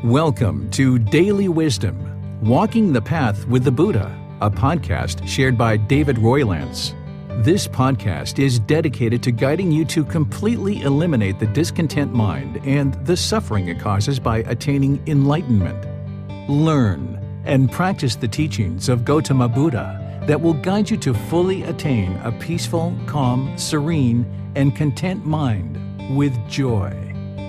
Welcome to Daily Wisdom, Walking the Path with the Buddha, a podcast shared by David Roylance. This podcast is dedicated to guiding you to completely eliminate the discontent mind and the suffering it causes by attaining enlightenment. Learn and practice the teachings of Gotama Buddha that will guide you to fully attain a peaceful, calm, serene, and content mind with joy.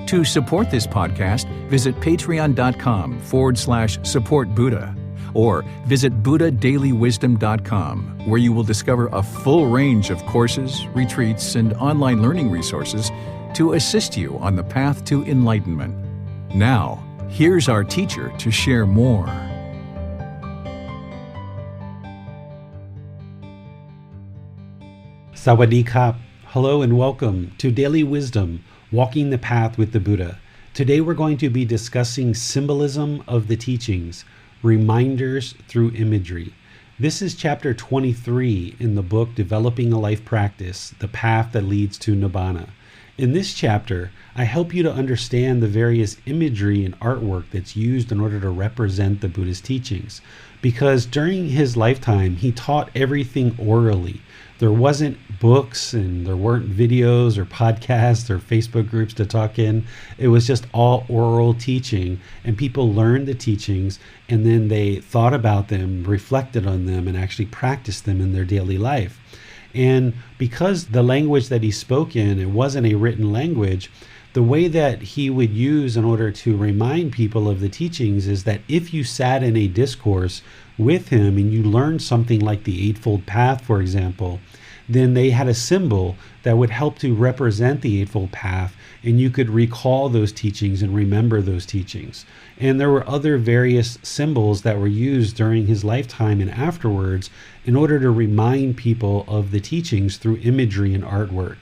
To support this podcast, visit patreon.com/support Buddha or visit buddhadailywisdom.com, where you will discover a full range of courses, retreats, and online learning resources to assist you on the path to enlightenment. Now, here's our teacher to share more. Sawadee Kap. Hello and welcome to Daily Wisdom, Walking the Path with the Buddha. Today we're going to be discussing symbolism of the teachings, reminders through imagery. This is chapter 23 in the book Developing a Life Practice, The Path That Leads to Nibbana. In this chapter, I help you to understand the various imagery and artwork that's used in order to represent the Buddha's teachings. Because during his lifetime, he taught everything orally. There wasn't books and there weren't videos or podcasts or Facebook groups to talk in. It was just all oral teaching, and people learned the teachings and then they thought about them, reflected on them, and actually practiced them in their daily life. And because the language that he spoke in, it wasn't a written language, the way that he would use in order to remind people of the teachings is that if you sat in a discourse with him and you learned something like the Eightfold Path, for example, then they had a symbol that would help to represent the Eightfold Path, and you could recall those teachings and remember those teachings. And there were other various symbols that were used during his lifetime and afterwards in order to remind people of the teachings through imagery and artwork.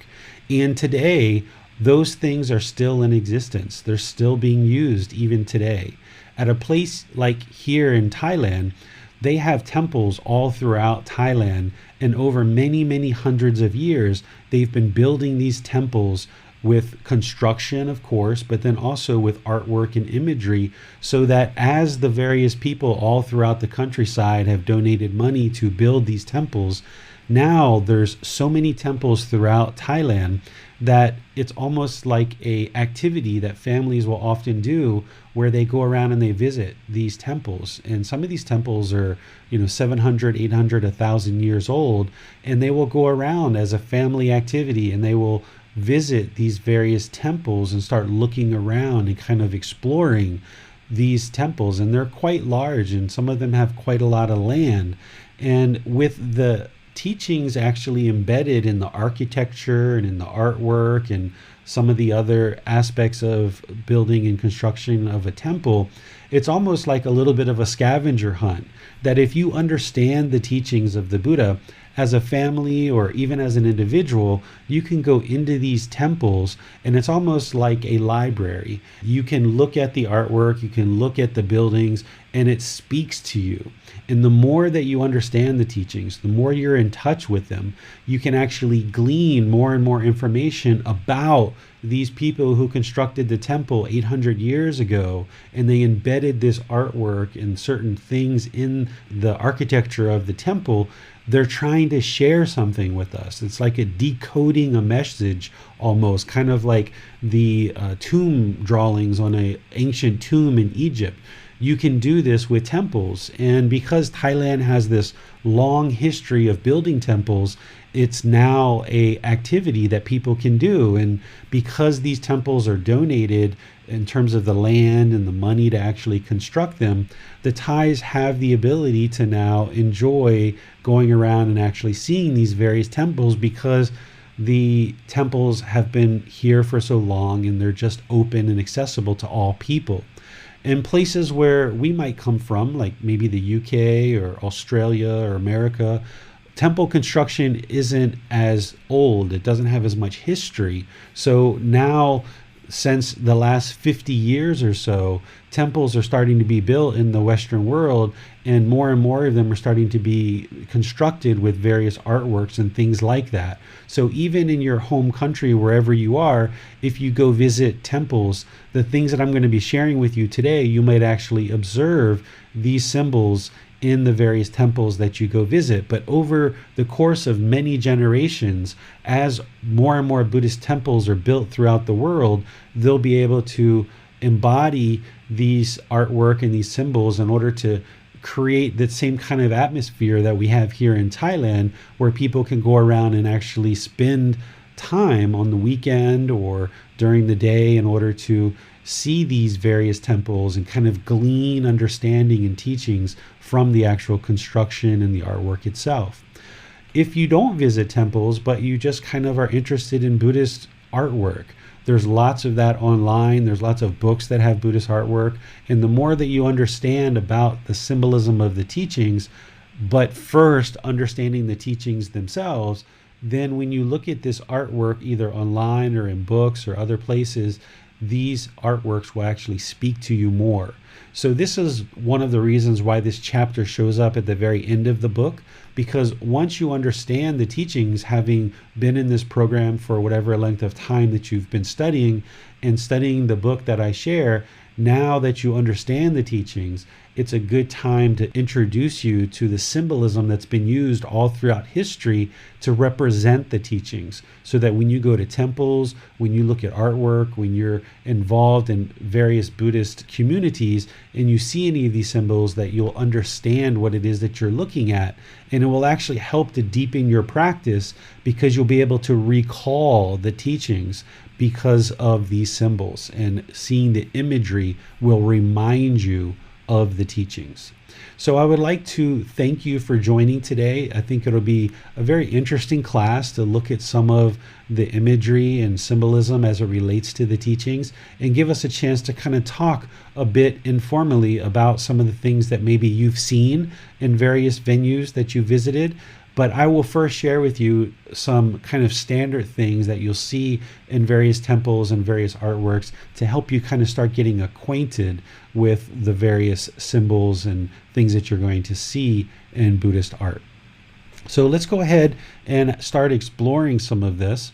And today, those things are still in existence. They're still being used even today. At a place like here in Thailand, they have temples all throughout Thailand, and over many, many hundreds of years, they've been building these temples with construction, of course, but then also with artwork and imagery, so that as the various people all throughout the countryside have donated money to build these temples, now there's so many temples throughout Thailand that it's almost like a activity that families will often do, where they go around and they visit these temples. And some of these temples are 700, 800, 1,000 years old, and they will go around as a family activity and they will visit these various temples and start looking around and kind of exploring these temples. And they're quite large, and some of them have quite a lot of land. And with the teachings actually embedded in the architecture and in the artwork and some of the other aspects of building and construction of a temple, it's almost like a little bit of a scavenger hunt, that if you understand the teachings of the Buddha, as a family or even as an individual, you can go into these temples and it's almost like a library. You can look at the artwork, you can look at the buildings, and it speaks to you. And the more that you understand the teachings, the more you're in touch with them, you can actually glean more and more information about these people who constructed the temple 800 years ago, and they embedded this artwork and certain things in the architecture of the temple. They're trying to share something with us. It's like a decoding a message almost, kind of like the tomb drawings on an ancient tomb in Egypt. You can do this with temples. And because Thailand has this long history of building temples, it's now a activity that people can do. And because these temples are donated in terms of the land and the money to actually construct them, the Thais have the ability to now enjoy going around and actually seeing these various temples, because the temples have been here for so long and they're just open and accessible to all people. In places where we might come from, like maybe the UK or Australia or America, temple construction isn't as old. It doesn't have as much history. So now since the last 50 years or so, temples are starting to be built in the Western world, and more of them are starting to be constructed with various artworks and things like that. So even in your home country, wherever you are, if you go visit temples, the things that I'm going to be sharing with you today, you might actually observe these symbols in the various temples that you go visit. But over the course of many generations, as more and more Buddhist temples are built throughout the world, they'll be able to embody these artwork and these symbols in order to create that same kind of atmosphere that we have here in Thailand, where people can go around and actually spend time on the weekend or during the day in order to see these various temples and kind of glean understanding and teachings from the actual construction and the artwork itself. If you don't visit temples, but you just kind of are interested in Buddhist artwork, there's lots of that online. There's lots of books that have Buddhist artwork. And the more that you understand about the symbolism of the teachings, but first understanding the teachings themselves, then when you look at this artwork, either online or in books or other places, these artworks will actually speak to you more. So this is one of the reasons why this chapter shows up at the very end of the book, because once you understand the teachings, having been in this program for whatever length of time that you've been studying and studying the book that I share, now that you understand the teachings, it's a good time to introduce you to the symbolism that's been used all throughout history to represent the teachings, so that when you go to temples, when you look at artwork, when you're involved in various Buddhist communities and you see any of these symbols, that you'll understand what it is that you're looking at. And it will actually help to deepen your practice, because you'll be able to recall the teachings because of these symbols, and seeing the imagery will remind you of the teachings. So I would like to thank you for joining today. I think it'll be a very interesting class to look at some of the imagery and symbolism as it relates to the teachings, and give us a chance to kind of talk a bit informally about some of the things that maybe you've seen in various venues that you visited. But I will first share with you some kind of standard things that you'll see in various temples and various artworks to help you kind of start getting acquainted with the various symbols and things that you're going to see in Buddhist art. So let's go ahead and start exploring some of this.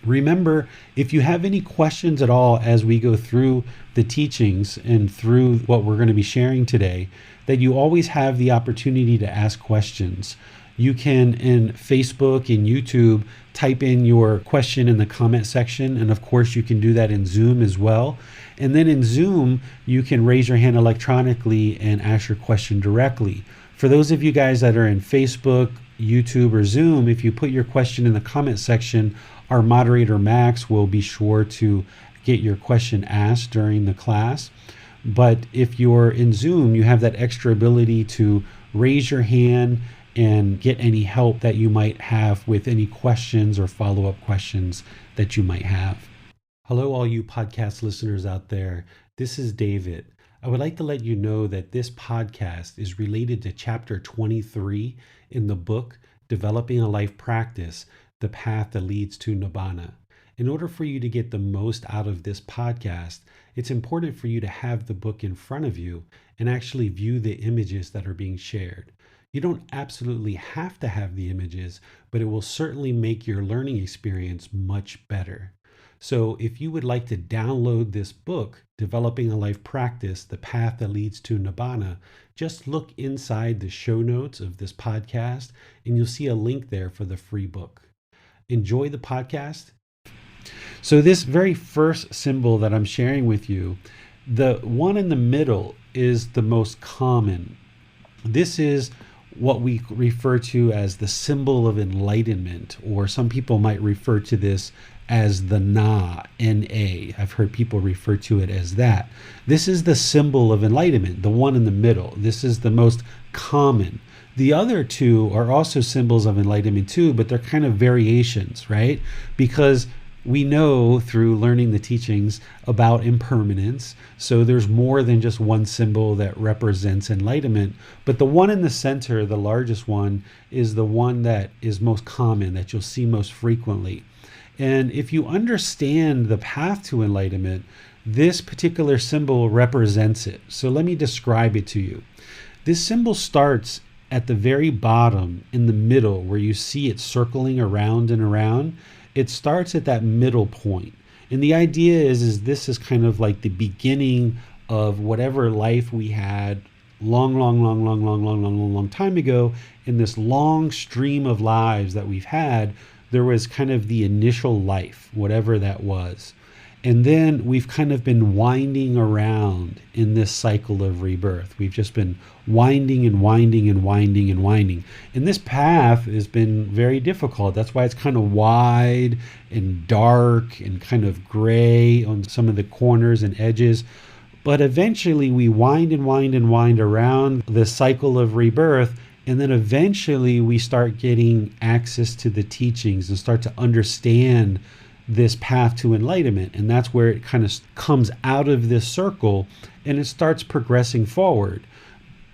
Remember, if you have any questions at all as we go through the teachings and through what we're going to be sharing today, that you always have the opportunity to ask questions. You can, in Facebook and YouTube, type in your question in the comment section. And of course, you can do that in Zoom as well. And then in Zoom, you can raise your hand electronically and ask your question directly. For those of you guys that are in Facebook, YouTube, or Zoom, if you put your question in the comment section, our moderator, Max, will be sure to get your question asked during the class. But if you're in Zoom, you have that extra ability to raise your hand and get any help that you might have with any questions or follow-up questions that you might have. Hello, all you podcast listeners out there. This is David. I would like to let you know that this podcast is related to chapter 23 in the book, Developing a Life Practice, The Path That Leads to Nibbana. In order for you to get the most out of this podcast, it's important for you to have the book in front of you and actually view the images that are being shared. You don't absolutely have to have the images, but it will certainly make your learning experience much better. So if you would like to download this book, Developing a Life Practice, The Path That Leads to Nibbana, just look inside the show notes of this podcast and you'll see a link there for the free book. Enjoy the podcast. So this very first symbol that I'm sharing with you, the one in the middle is the most common. This is what we refer to as the symbol of enlightenment, or some people might refer to this as the Na, N-A. I've heard people refer to it as that. This is the symbol of enlightenment, the one in the middle. This is the most common. The other two are also symbols of enlightenment too, but they're kind of variations, right? Because we know through learning the teachings about impermanence, so there's more than just one symbol that represents enlightenment. But the one in the center, the largest one, is the one that is most common, that you'll see most frequently. And if you understand the path to enlightenment, this particular symbol represents it. So let me describe it to you. This symbol starts at the very bottom in the middle where you see it circling around and around. It starts at that middle point. And the idea is this is kind of like the beginning of whatever life we had long time ago. In this long stream of lives that we've had, there was kind of the initial life, whatever that was. And then we've kind of been winding around in this cycle of rebirth. We've just been winding and winding and winding and winding. And this path has been very difficult. That's why it's kind of wide and dark and kind of gray on some of the corners and edges. But eventually we wind and wind and wind around the cycle of rebirth. And then eventually we start getting access to the teachings and start to understand this path to enlightenment. And that's where it kind of comes out of this circle and it starts progressing forward.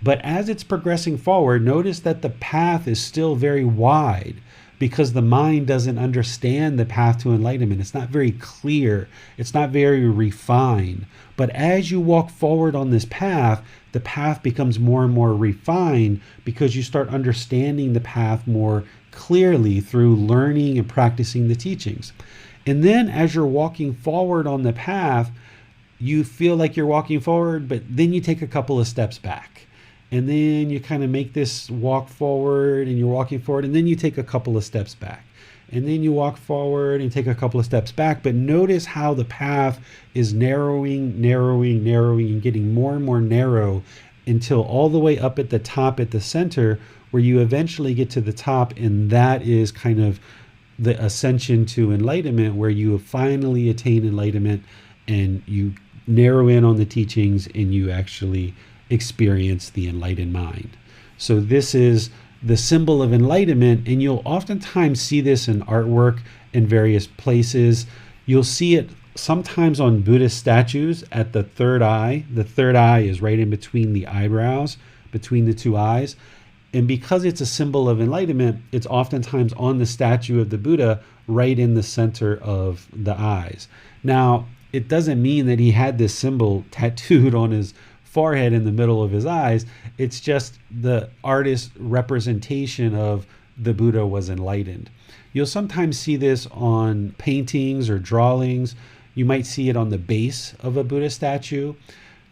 But as it's progressing forward, notice that the path is still very wide because the mind doesn't understand the path to enlightenment. It's not very clear. It's not very refined. But as you walk forward on this path, the path becomes more and more refined because you start understanding the path more clearly through learning and practicing the teachings. And then as you're walking forward on the path, you feel like you're walking forward, but then you take a couple of steps back. And then you kind of make this walk forward and you're walking forward, and then you take a couple of steps back. And then you walk forward and take a couple of steps back. But notice how the path is narrowing, and getting more and more narrow until all the way up at the top at the center, where you eventually get to the top. And that is kind of the ascension to enlightenment, where you have finally attain enlightenment and you narrow in on the teachings and you actually experience the enlightened mind. So this is the symbol of enlightenment, and you'll oftentimes see this in artwork in various places. You'll see it sometimes on Buddhist statues at the third eye. The third eye is right in between the eyebrows, between the two eyes. And because it's a symbol of enlightenment, it's oftentimes on the statue of the Buddha right in the center of the eyes. Now, it doesn't mean that he had this symbol tattooed on his forehead in the middle of his eyes. It's just the artist's representation of the Buddha was enlightened. You'll sometimes see this on paintings or drawings. You might see it on the base of a Buddha statue.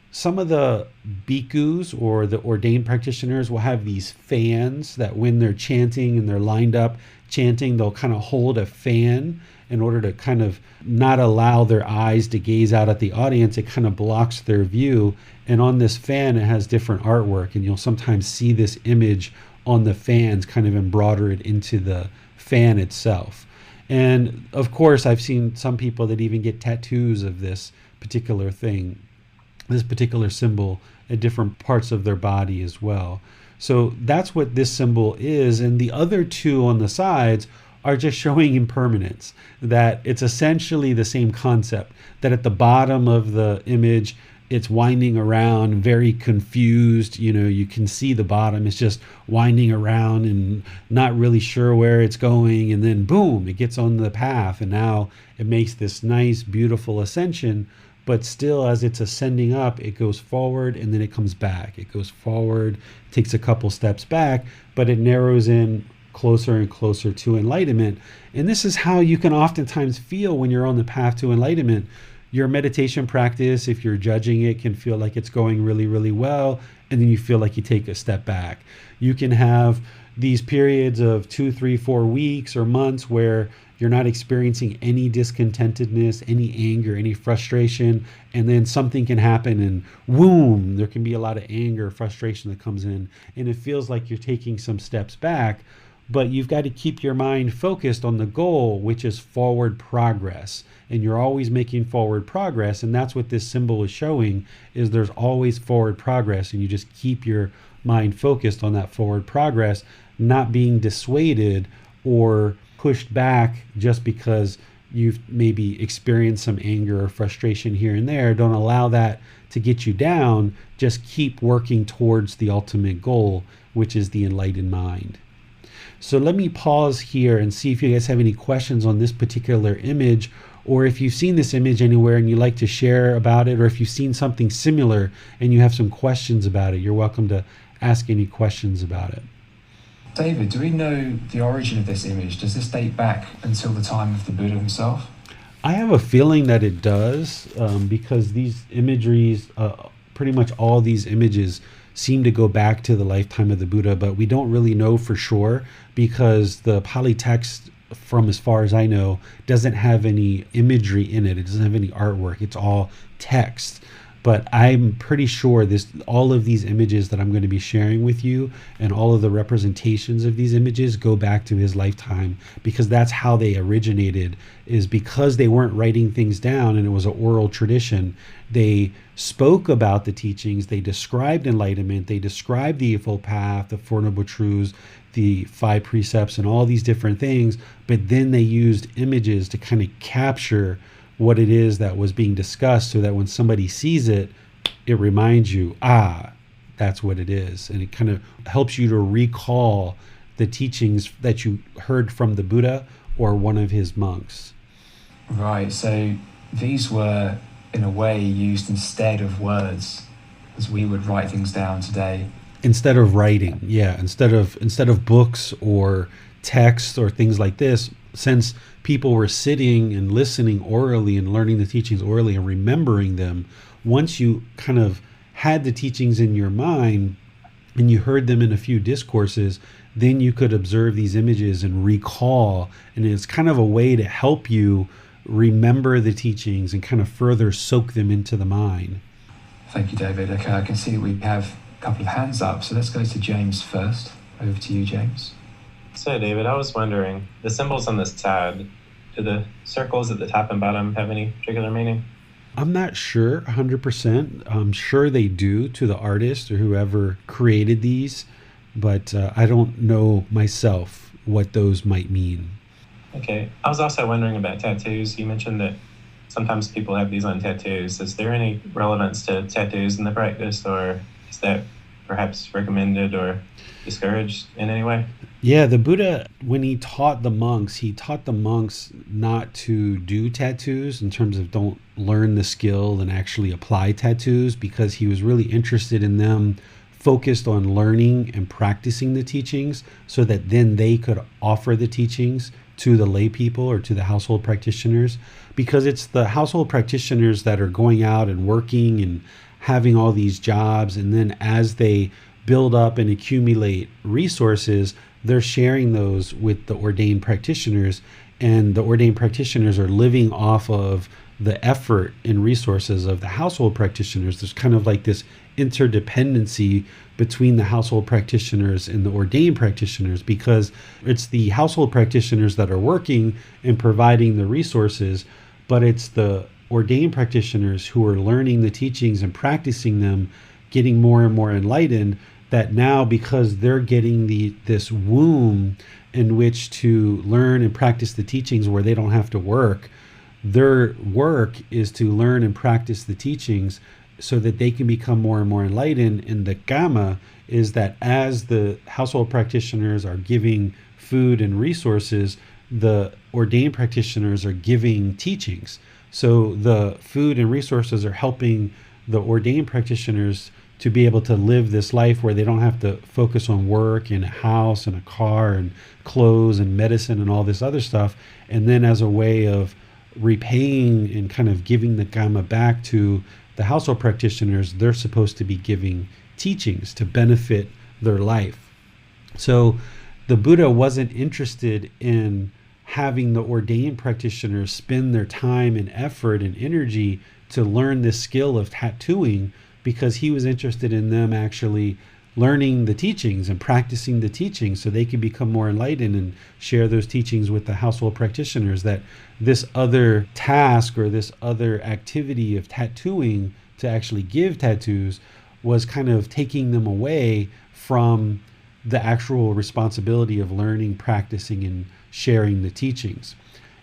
Some of the bhikkhus or the ordained practitioners will have these fans that when they're chanting and they're lined up chanting, they'll kind of hold a fan in order to kind of not allow their eyes to gaze out at the audience. It kind of blocks their view. And on this fan, it has different artwork. And you'll sometimes see this image on the fans kind of embroidered into the fan itself. And of course, I've seen some people that even get tattoos of this particular thing, this particular symbol at different parts of their body as well. So that's what this symbol is. And the other two on the sides are just showing impermanence, that it's essentially the same concept, that at the bottom of the image, it's winding around, very confused. You can see the bottom, it's just winding around and not really sure where it's going. And then boom, it gets on the path. And now it makes this nice, beautiful ascension. But still, as it's ascending up, it goes forward and then it comes back. It goes forward, takes a couple steps back, but it narrows in closer and closer to enlightenment. And this is how you can oftentimes feel when you're on the path to enlightenment. Your meditation practice, if you're judging it, can feel like it's going really, really well, and then you feel like you take a step back. You can have these periods of 2, 3, 4 weeks or months where you're not experiencing any discontentedness, any anger, any frustration, and then something can happen and whoom, there can be a lot of anger, frustration that comes in, and it feels like you're taking some steps back. But you've got to keep your mind focused on the goal, which is forward progress. And you're always making forward progress. And that's what this symbol is showing, is there's always forward progress. And you just keep your mind focused on that forward progress, not being dissuaded or pushed back just because you've maybe experienced some anger or frustration here and there. Don't allow that to get you down. Just keep working towards the ultimate goal, which is the enlightened mind. So let me pause here and see if you guys have any questions on this particular image, or if you've seen this image anywhere and you'd like to share about it, or if you've seen something similar and you have some questions about it, you're welcome to ask any questions about it. David, do we know the origin of this image? Does this date back until the time of the Buddha himself? I have a feeling that it does, because these imageries, pretty much all these images seem to go back to the lifetime of the Buddha, but we don't really know for sure because the Pali text, from as far as I know, doesn't have any imagery in it. It doesn't have any artwork. It's all text. But I'm pretty sure all of these images that I'm going to be sharing with you and all of the representations of these images go back to his lifetime, because that's how they originated, is because they weren't writing things down and it was an oral tradition. They spoke about the teachings, they described enlightenment, they described the Eightfold Path, the Four Noble Truths, the 5 precepts, and all these different things, but then they used images to kind of capture what it is that was being discussed, so that when somebody sees it, it reminds you, that's what it is. And it kind of helps you to recall the teachings that you heard from the Buddha or one of his monks. Right, so these were, in a way, used instead of words, as we would write things down today. Instead of writing, instead of books or text or things like this, since people were sitting and listening orally and learning the teachings orally and remembering them, once you kind of had the teachings in your mind and you heard them in a few discourses, then you could observe these images and recall. And it's kind of a way to help you remember the teachings and kind of further soak them into the mind. Thank you, David. Okay, I can see that we have a couple of hands up. So let's go to James first. Over to you, James. So, David, I was wondering, the symbols on this tab, do the circles at the top and bottom have any particular meaning? I'm not sure 100%. I'm sure they do to the artist or whoever created these, but I don't know myself what those might mean. Okay. I was also wondering about tattoos. You mentioned that sometimes people have these on tattoos. Is there any relevance to tattoos in the practice, or is that perhaps recommended or discouraged in any way? Yeah, the Buddha, when he taught the monks not to do tattoos, in terms of don't learn the skill and actually apply tattoos, because he was really interested in them focused on learning and practicing the teachings, so that then they could offer the teachings to the lay people or to the household practitioners, because it's the household practitioners that are going out and working and having all these jobs, and then as they build up and accumulate resources, they're sharing those with the ordained practitioners, and the ordained practitioners are living off of the effort and resources of the household practitioners. There's kind of like this interdependency between the household practitioners and the ordained practitioners, because it's the household practitioners that are working and providing the resources, but it's the ordained practitioners who are learning the teachings and practicing them, getting more and more enlightened, that now, because they're getting this womb in which to learn and practice the teachings where they don't have to work, their work is to learn and practice the teachings so that they can become more and more enlightened. And the Gotama is that as the household practitioners are giving food and resources, the ordained practitioners are giving teachings. So the food and resources are helping the ordained practitioners to be able to live this life where they don't have to focus on work and a house and a car and clothes and medicine and all this other stuff. And then as a way of repaying and kind of giving the Gotama back to the household practitioners, they're supposed to be giving teachings to benefit their life. So the Buddha wasn't interested in having the ordained practitioners spend their time and effort and energy to learn this skill of tattooing, because he was interested in them actually learning the teachings and practicing the teachings so they could become more enlightened and share those teachings with the household practitioners. That this other task or this other activity of tattooing, to actually give tattoos, was kind of taking them away from the actual responsibility of learning, practicing, and sharing the teachings.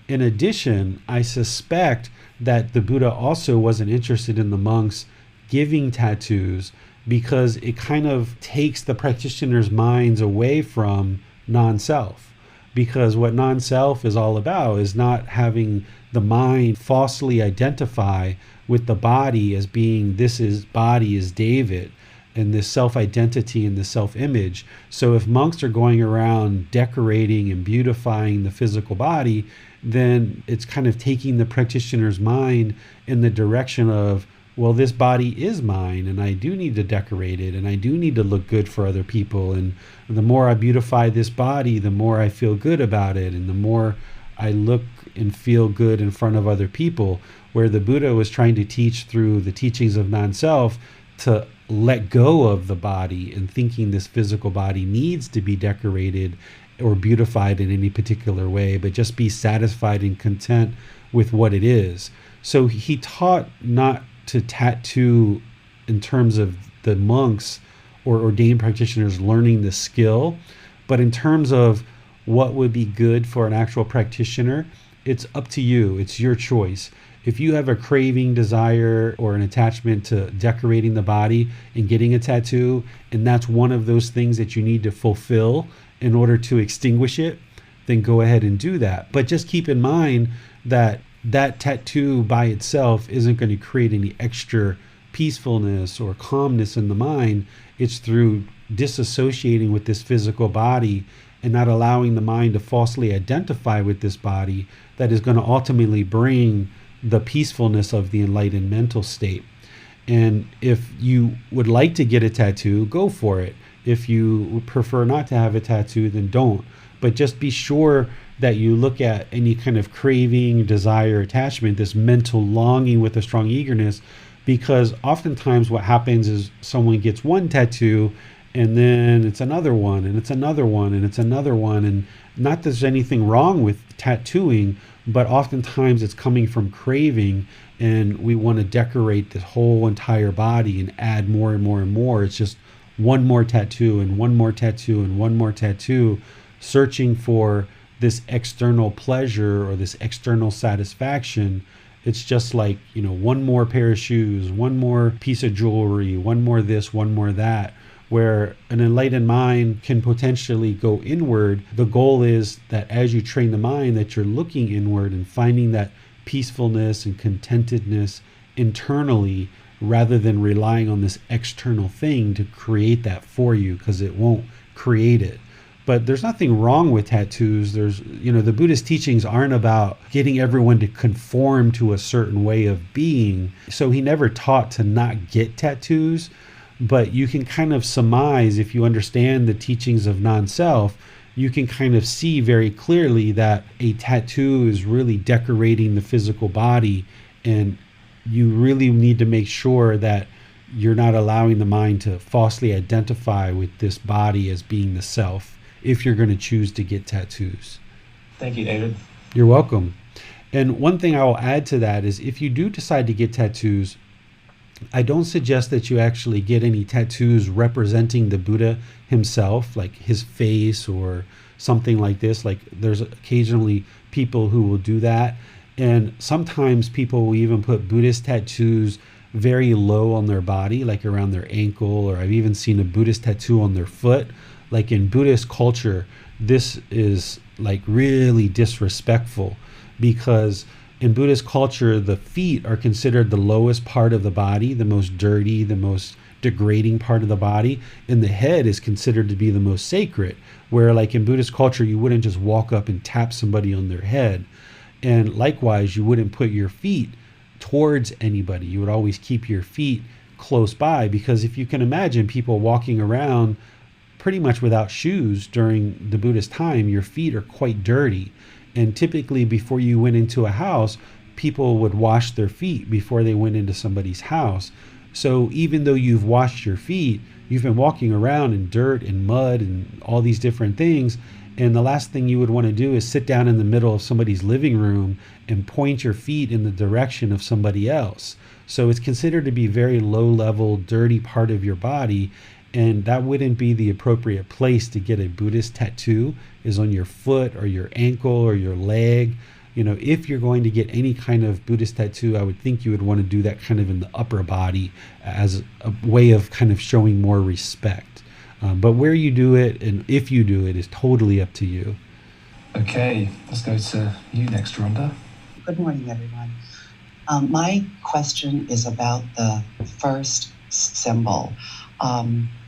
In addition, I suspect that the Buddha also wasn't interested in the monks giving tattoos, because it kind of takes the practitioners' minds away from non-self. Because what non-self is all about is not having the mind falsely identify with the body as being, this is body is David, and this self-identity and the self-image. So if monks are going around decorating and beautifying the physical body, then it's kind of taking the practitioner's mind in the direction of, well, this body is mine, and I do need to decorate it, and I do need to look good for other people. And the more I beautify this body, the more I feel good about it, and the more I look and feel good in front of other people. Where the Buddha was trying to teach through the teachings of non-self to let go of the body and thinking this physical body needs to be decorated or beautified in any particular way, but just be satisfied and content with what it is. So he taught not to tattoo in terms of the monks or ordained practitioners learning the skill, but in terms of what would be good for an actual practitioner, it's up to you. It's your choice. If you have a craving, desire, or an attachment to decorating the body and getting a tattoo, and that's one of those things that you need to fulfill in order to extinguish it, then go ahead and do that. But just keep in mind that that tattoo by itself isn't going to create any extra peacefulness or calmness in the mind. It's through disassociating with this physical body and not allowing the mind to falsely identify with this body that is going to ultimately bring the peacefulness of the enlightened mental state. And if you would like to get a tattoo, go for it. If you would prefer not to have a tattoo, then don't. But just be sure that you look at any kind of craving, desire, attachment, this mental longing with a strong eagerness, because oftentimes what happens is someone gets one tattoo and then it's another one and it's another one and it's another one. And not that there's anything wrong with tattooing, but oftentimes it's coming from craving, and we want to decorate the whole entire body and add more and more and more. It's just one more tattoo and one more tattoo and one more tattoo, searching for this external pleasure or this external satisfaction. It's just like, one more pair of shoes, one more piece of jewelry, one more this, one more that. Where an enlightened mind can potentially go inward. The goal is that as you train the mind, that you're looking inward and finding that peacefulness and contentedness internally, rather than relying on this external thing to create that for you, because it won't create it. But there's nothing wrong with tattoos. The Buddhist teachings aren't about getting everyone to conform to a certain way of being. So he never taught to not get tattoos. But you can kind of surmise, if you understand the teachings of non-self, you can kind of see very clearly that a tattoo is really decorating the physical body, and you really need to make sure that you're not allowing the mind to falsely identify with this body as being the self if you're going to choose to get tattoos. Thank you, David. You're welcome. And one thing I will add to that is, if you do decide to get tattoos, I don't suggest that you actually get any tattoos representing the Buddha himself, like his face or something like this. Like, there's occasionally people who will do that. And sometimes people will even put Buddhist tattoos very low on their body, like around their ankle, or I've even seen a Buddhist tattoo on their foot. Like, in Buddhist culture, this is like really disrespectful, because in Buddhist culture, the feet are considered the lowest part of the body, the most dirty, the most degrading part of the body, and the head is considered to be the most sacred, where like in Buddhist culture, you wouldn't just walk up and tap somebody on their head. And likewise, you wouldn't put your feet towards anybody. You would always keep your feet close by, because if you can imagine people walking around pretty much without shoes during the Buddhist time, your feet are quite dirty. And typically before you went into a house, people would wash their feet before they went into somebody's house. So even though you've washed your feet, you've been walking around in dirt and mud and all these different things. And the last thing you would want to do is sit down in the middle of somebody's living room and point your feet in the direction of somebody else. So it's considered to be very low level, dirty part of your body. And that wouldn't be the appropriate place to get a Buddhist tattoo, is on your foot or your ankle or your leg. If you're going to get any kind of Buddhist tattoo, I would think you would want to do that kind of in the upper body as a way of kind of showing more respect. But where you do it and if you do it is totally up to you. Okay, let's go to you next, Rhonda. Good morning, everyone. My question is about the first symbol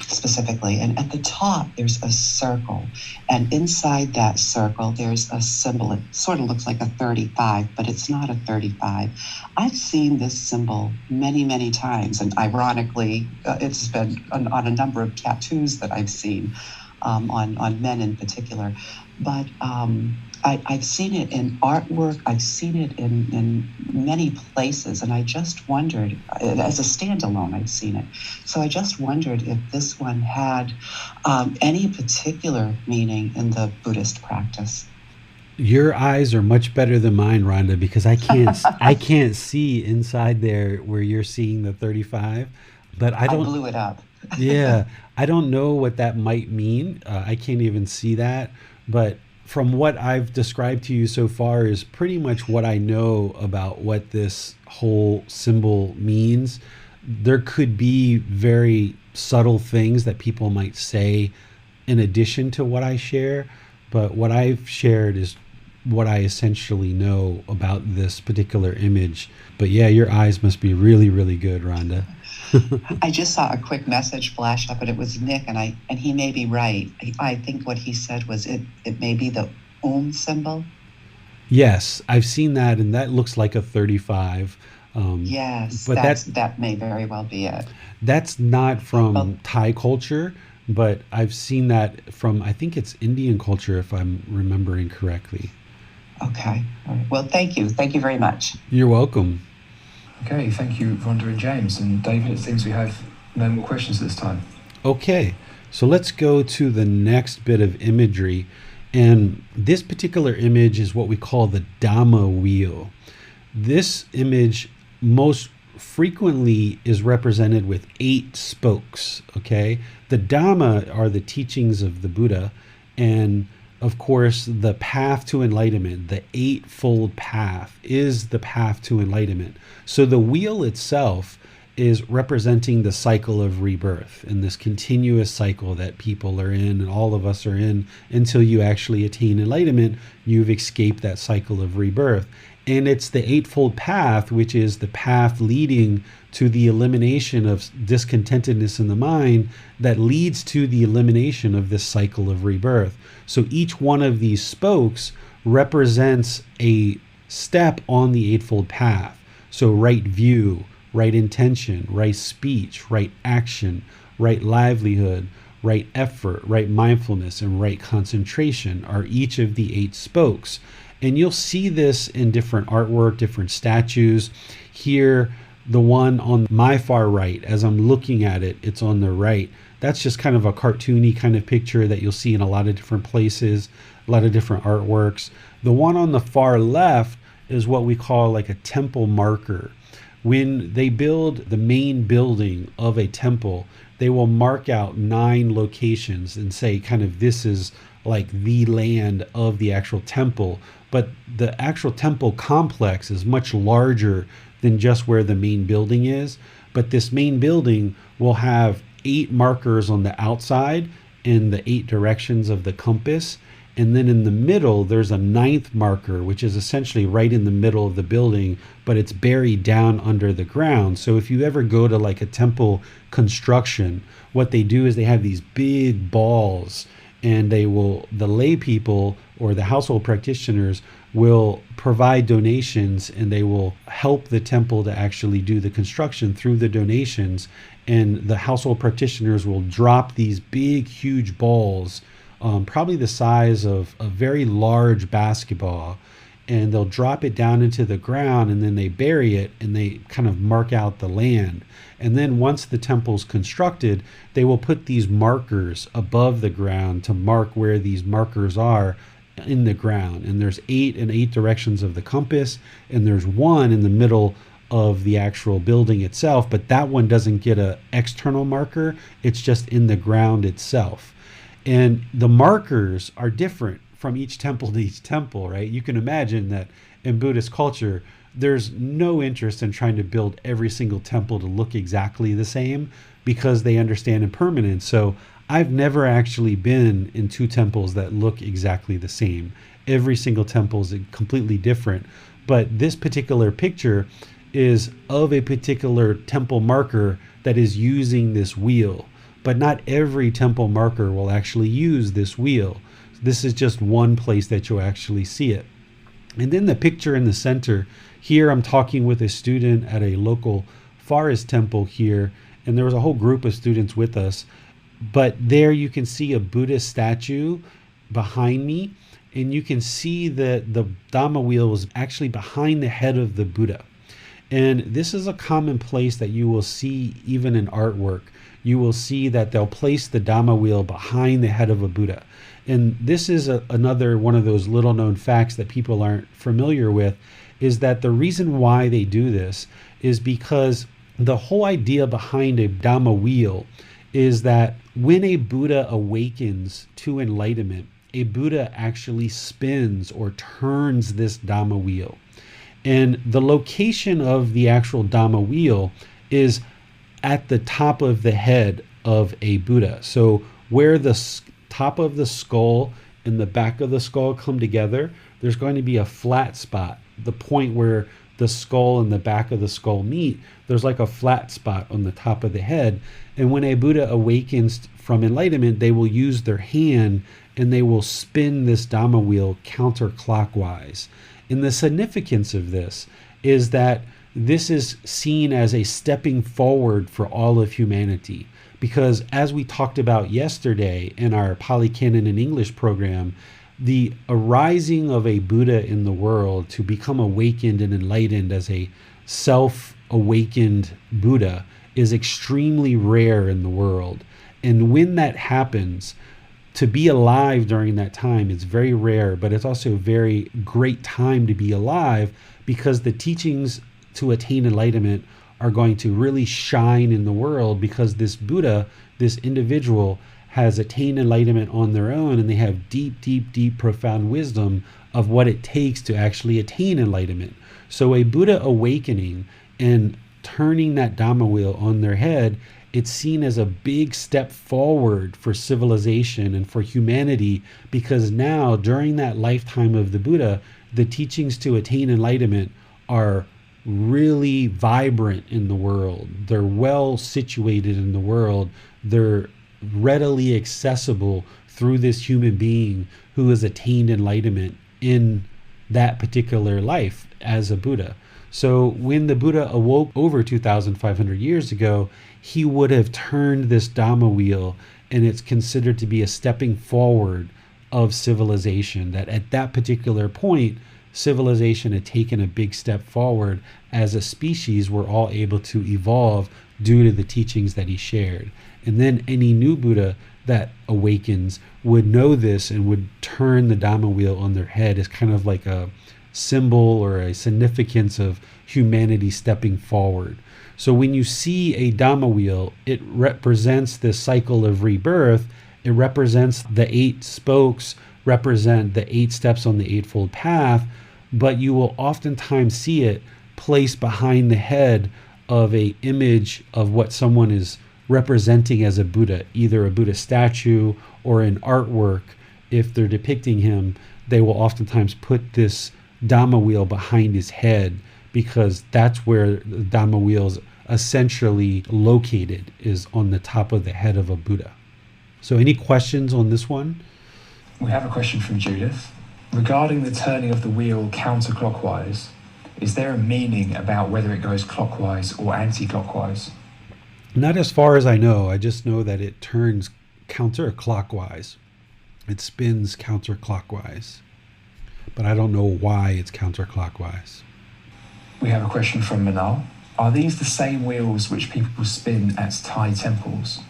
specifically. And at the top, there's a circle. And inside that circle, there's a symbol. It sort of looks like a 35, but it's not a 35. I've seen this symbol many, many times. And ironically, it's been on a number of tattoos that I've seen on men in particular. But I've seen it in artwork. I've seen it in many places. And I just wondered, as a standalone, I've seen it. So I just wondered if this one had any particular meaning in the Buddhist practice. Your eyes are much better than mine, Rhonda, because I can't see inside there where you're seeing the 35. But I blew it up. Yeah, I don't know what that might mean. I can't even see that. But from what I've described to you so far is pretty much what I know about what this whole symbol means. There could be very subtle things that people might say in addition to what I share, but what I've shared is what I essentially know about this particular image. But yeah, your eyes must be really, really good, Rhonda. I just saw a quick message flash up, and it was Nick, and he may be right. I think what he said was it may be the symbol. Yes, I've seen that, and that looks like a 35. Yes, but that may very well be it. That's not from Thai culture, but I've seen that from, I think it's Indian culture, if I'm remembering correctly. Okay. All right. Well, thank you. Thank you very much. You're welcome. Okay, thank you, Rhonda and James. And David, it seems we have no more questions this time. Okay, so let's go to the next bit of imagery. And this particular image is what we call the Dhamma wheel. This image most frequently is represented with 8 spokes, okay? The Dhamma are the teachings of the Buddha, and of course, the path to enlightenment, the eightfold path, is the path to enlightenment. So the wheel itself is representing the cycle of rebirth and this continuous cycle that people are in and all of us are in until you actually attain enlightenment. You've escaped that cycle of rebirth. And it's the eightfold path, which is the path leading to the elimination of discontentedness in the mind that leads to the elimination of this cycle of rebirth. So each one of these spokes represents a step on the eightfold path. So right view, right intention, right speech, right action, right livelihood, right effort, right mindfulness, and right concentration are each of the 8 spokes. And you'll see this in different artwork, different statues. Here, the one on my far right, as I'm looking at it, it's on the right. That's just kind of a cartoony kind of picture that you'll see in a lot of different places, a lot of different artworks. The one on the far left is what we call like a temple marker. When they build the main building of a temple, they will mark out 9 locations and say kind of this is like the land of the actual temple. But the actual temple complex is much larger than just where the main building is. But this main building will have 8 markers on the outside in the 8 directions of the compass. And then in the middle, there's a 9th marker, which is essentially right in the middle of the building, but it's buried down under the ground. So if you ever go to like a temple construction, what they do is they have these big balls, and the lay people or the household practitioners will provide donations, and they will help the temple to actually do the construction through the donations. And the household practitioners will drop these big, huge balls, probably the size of a very large basketball, and they'll drop it down into the ground, and then they bury it, and they kind of mark out the land. And then once the temple's constructed, they will put these markers above the ground to mark where these markers are in the ground. And there's 8 in 8 directions of the compass, and there's 1 in the middle of the actual building itself, but that one doesn't get an external marker. It's just in the ground itself. And the markers are different from each temple to each temple, right? You can imagine that in Buddhist culture, there's no interest in trying to build every single temple to look exactly the same because they understand impermanence. So I've never actually been in two temples that look exactly the same. Every single temple is completely different. But this particular picture is of a particular temple marker that is using this wheel. But not every temple marker will actually use this wheel. This is just one place that you'll actually see it. And then the picture in the center, here I'm talking with a student at a local forest temple here, and there was a whole group of students with us. But there you can see a Buddhist statue behind me, and you can see that the Dhamma wheel is actually behind the head of the Buddha. And this is a common place that you will see even in artwork. You will see that they'll place the Dhamma wheel behind the head of a Buddha. And this is another one of those little known facts that people aren't familiar with, is that the reason why they do this is because the whole idea behind a Dhamma wheel is that when a Buddha awakens to enlightenment, a Buddha actually spins or turns this Dhamma wheel. And the location of the actual Dhamma wheel is at the top of the head of a Buddha. So where the top of the skull and the back of the skull come together, there's going to be a flat spot. The point where the skull and the back of the skull meet, there's like a flat spot on the top of the head. And when a Buddha awakens from enlightenment, they will use their hand and they will spin this Dhamma wheel counterclockwise. And the significance of this is that this is seen as a stepping forward for all of humanity. Because as we talked about yesterday in our Pali Canon and English program, the arising of a Buddha in the world to become awakened and enlightened as a self-awakened Buddha is extremely rare in the world. And when that happens, to be alive during that time is very rare, but it's also a very great time to be alive because the teachings to attain enlightenment are going to really shine in the world because this Buddha, this individual, has attained enlightenment on their own, and they have deep, deep, deep, profound wisdom of what it takes to actually attain enlightenment. So a Buddha awakening and turning that Dhamma wheel on their head, it's seen as a big step forward for civilization and for humanity, because now during that lifetime of the Buddha, the teachings to attain enlightenment are really vibrant in the world. They're well situated in the world. They're readily accessible through this human being who has attained enlightenment in that particular life as a Buddha. So when the Buddha awoke over 2,500 years ago, he would have turned this Dhamma wheel, and it's considered to be a stepping forward of civilization, that at that particular point, civilization had taken a big step forward. As a species, we're all able to evolve due to the teachings that he shared. And then any new Buddha that awakens would know this and would turn the Dhamma wheel on their head as kind of like a symbol or a significance of humanity stepping forward. So when you see a Dhamma wheel, it represents this cycle of rebirth. It represents the 8 spokes, represent the 8 steps on the Eightfold Path, but you will oftentimes see it placed behind the head of a image of what someone is representing as a Buddha, either a Buddha statue or an artwork. If they're depicting him, they will oftentimes put this Dhamma wheel behind his head, because that's where the Dhamma wheel is essentially located, is on the top of the head of a Buddha. So any questions on this one? We have a question from Judith. Regarding the turning of the wheel counterclockwise, is there a meaning about whether it goes clockwise or anti-clockwise? Not as far as I know. I just know that it turns counterclockwise. It spins counterclockwise. But I don't know why it's counterclockwise. We have a question from Manal. Are these the same wheels which people spin at Thai temples?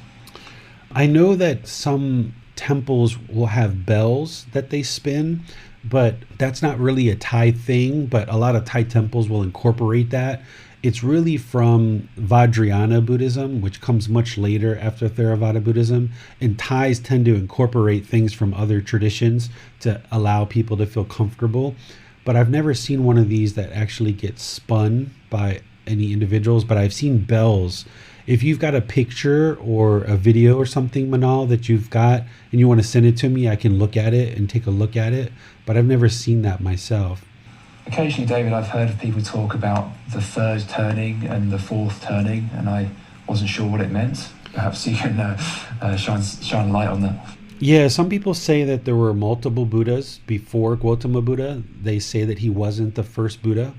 I know that some temples will have bells that they spin, but that's not really a Thai thing, but a lot of Thai temples will incorporate that. It's really from Vajrayana Buddhism, which comes much later after Theravada Buddhism. And Thais tend to incorporate things from other traditions to allow people to feel comfortable. But I've never seen one of these that actually gets spun by any individuals, but I've seen bells. If you've got a picture or a video or something, Manal, that you've got and you want to send it to me, I can look at it and take a look at it. But I've never seen that myself. Occasionally, David, I've heard of people talk about the third turning and the fourth turning, and I wasn't sure what it meant. Perhaps you can shine light on that. Yeah, some people say that there were multiple Buddhas before Gotama Buddha. They say that he wasn't the first Buddha.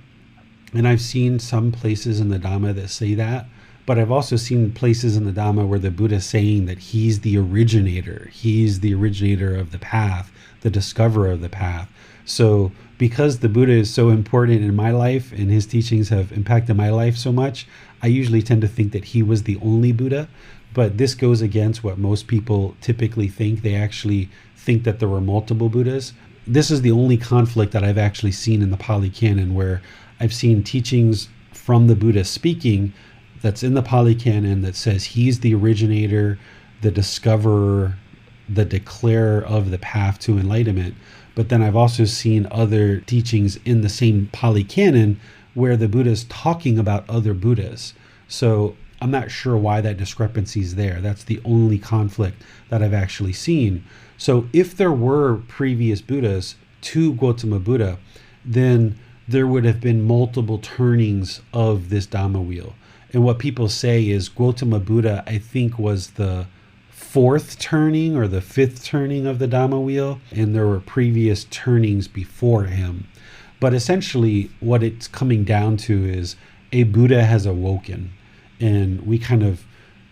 And I've seen some places in the Dhamma that say that. But I've also seen places in the Dhamma where the Buddha is saying that he's the originator. He's the originator of the path, the discoverer of the path. So because the Buddha is so important in my life and his teachings have impacted my life so much, I usually tend to think that he was the only Buddha. But this goes against what most people typically think. They actually think that there were multiple Buddhas. This is the only conflict that I've actually seen in the Pali Canon, where I've seen teachings from the Buddha speaking that's in the Pali Canon that says he's the originator, the discoverer, the declarer of the path to enlightenment. But then I've also seen other teachings in the same Pali Canon where the Buddha is talking about other Buddhas. So I'm not sure why that discrepancy is there. That's the only conflict that I've actually seen. So if there were previous Buddhas to Gotama Buddha, then there would have been multiple turnings of this Dhamma wheel. And what people say is Gotama Buddha, I think, was the fourth turning or the fifth turning of the Dhamma wheel, and there were previous turnings before him. But essentially what it's coming down to is a Buddha has awoken. And we kind of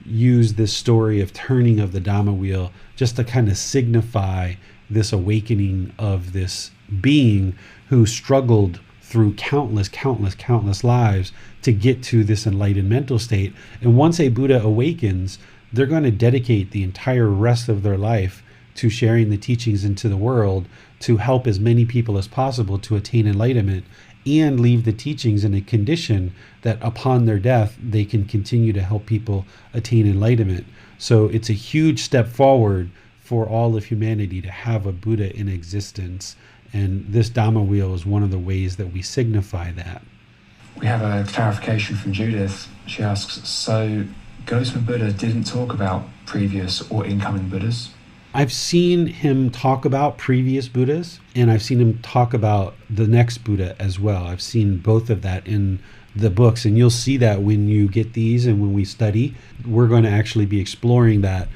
use this story of turning of the Dhamma wheel just to kind of signify this awakening of this being who struggled through countless lives to get to this enlightened mental state. And once a Buddha awakens, they're going to dedicate the entire rest of their life to sharing the teachings into the world to help as many people as possible to attain enlightenment, and leave the teachings in a condition that upon their death, they can continue to help people attain enlightenment. So it's a huge step forward for all of humanity to have a Buddha in existence. And this Dhamma wheel is one of the ways that we signify that. We have a clarification from Judith. She asks, so Gotama Buddha didn't talk about previous or incoming Buddhas? I've seen him talk about previous Buddhas, and I've seen him talk about the next Buddha as well. I've seen both of that in the books, and you'll see that when you get these and when we study, we're going to actually be exploring that.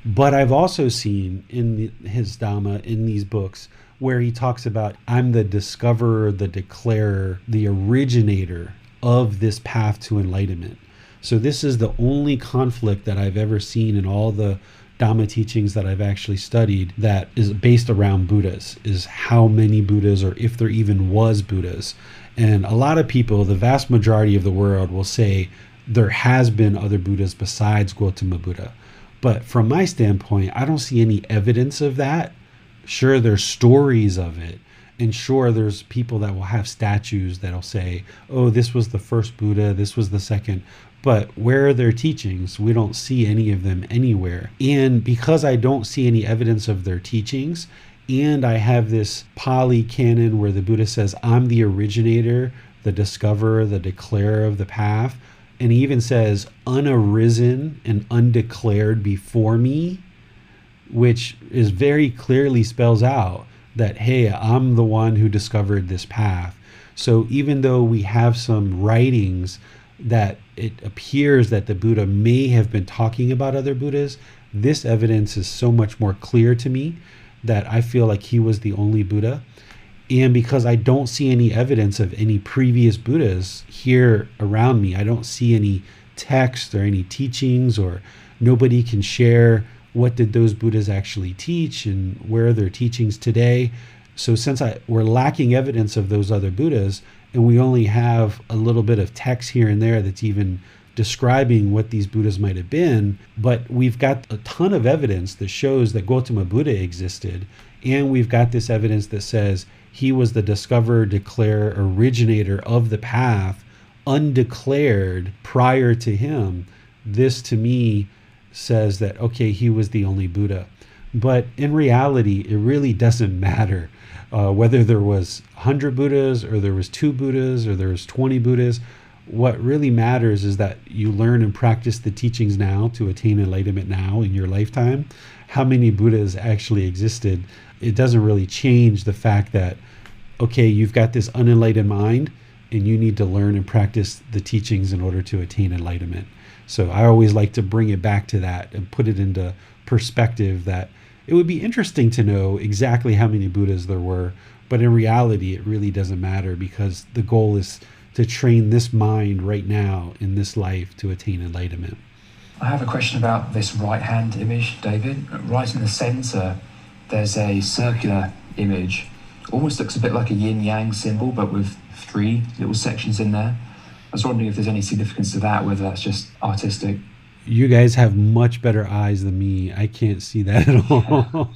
But I've also seen in his Dhamma, in these books, where he talks about, I'm the discoverer, the declarer, the originator of this path to enlightenment. So this is the only conflict that I've ever seen in all the Dhamma teachings that I've actually studied that is based around Buddhas, is how many Buddhas, or if there even was Buddhas. And a lot of people, the vast majority of the world, will say there has been other Buddhas besides Gotama Buddha. But from my standpoint, I don't see any evidence of that. Sure, there's stories of it. And sure, there's people that will have statues that'll say, oh, this was the first Buddha, this was the second. But where are their teachings? We don't see any of them anywhere. And because I don't see any evidence of their teachings, and I have this Pali canon where the Buddha says, I'm the originator, the discoverer, the declarer of the path, and he even says, unarisen and undeclared before me, which is very clearly spells out that, hey, I'm the one who discovered this path. So even though we have some writings that it appears that the Buddha may have been talking about other Buddhas, this evidence is so much more clear to me that I feel like he was the only Buddha. And because I don't see any evidence of any previous Buddhas here around me, I don't see any text or any teachings, or nobody can share what did those Buddhas actually teach and where are their teachings today. So since we're lacking evidence of those other Buddhas, and we only have a little bit of text here and there that's even describing what these Buddhas might have been, but we've got a ton of evidence that shows that Gotama Buddha existed, and we've got this evidence that says he was the discoverer, declarer, originator of the path, undeclared prior to him. This to me says that, okay, he was the only Buddha. But in reality, it really doesn't matter whether there was 100 Buddhas or there was 2 Buddhas or there was 20 Buddhas. what really matters is that you learn and practice the teachings now to attain enlightenment now in your lifetime. How many Buddhas actually existed, it doesn't really change the fact that, okay, you've got this unenlightened mind and you need to learn and practice the teachings in order to attain enlightenment. So I always like to bring it back to that and put it into perspective that it would be interesting to know exactly how many Buddhas there were, but in reality, it really doesn't matter, because the goal is to train this mind right now in this life to attain enlightenment. I have a question about this right hand image, David. Right in the center, there's a circular image. Almost looks a bit like a yin-yang symbol, but with 3 little sections in there. I was wondering if there's any significance to that, whether that's just artistic. You guys have much better eyes than me. I can't see that at all.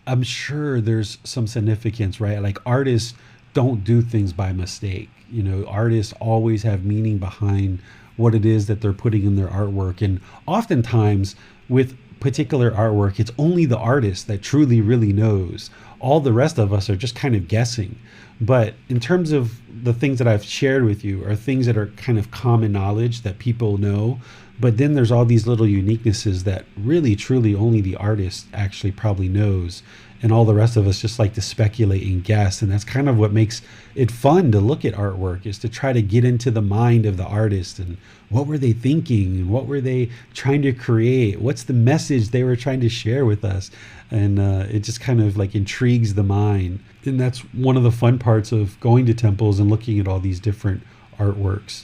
I'm sure there's some significance, right? Like, artists don't do things by mistake. Artists always have meaning behind what it is that they're putting in their artwork. And oftentimes with particular artwork, it's only the artist that truly, really knows. All the rest of us are just kind of guessing. But in terms of the things that I've shared with you are things that are kind of common knowledge that people know. But then there's all these little uniquenesses that really, truly only the artist actually probably knows. And all the rest of us just like to speculate and guess. And that's kind of what makes it fun to look at artwork, is to try to get into the mind of the artist and what were they thinking and what were they trying to create? What's the message they were trying to share with us? And it just kind of like intrigues the mind. And that's one of the fun parts of going to temples and looking at all these different artworks.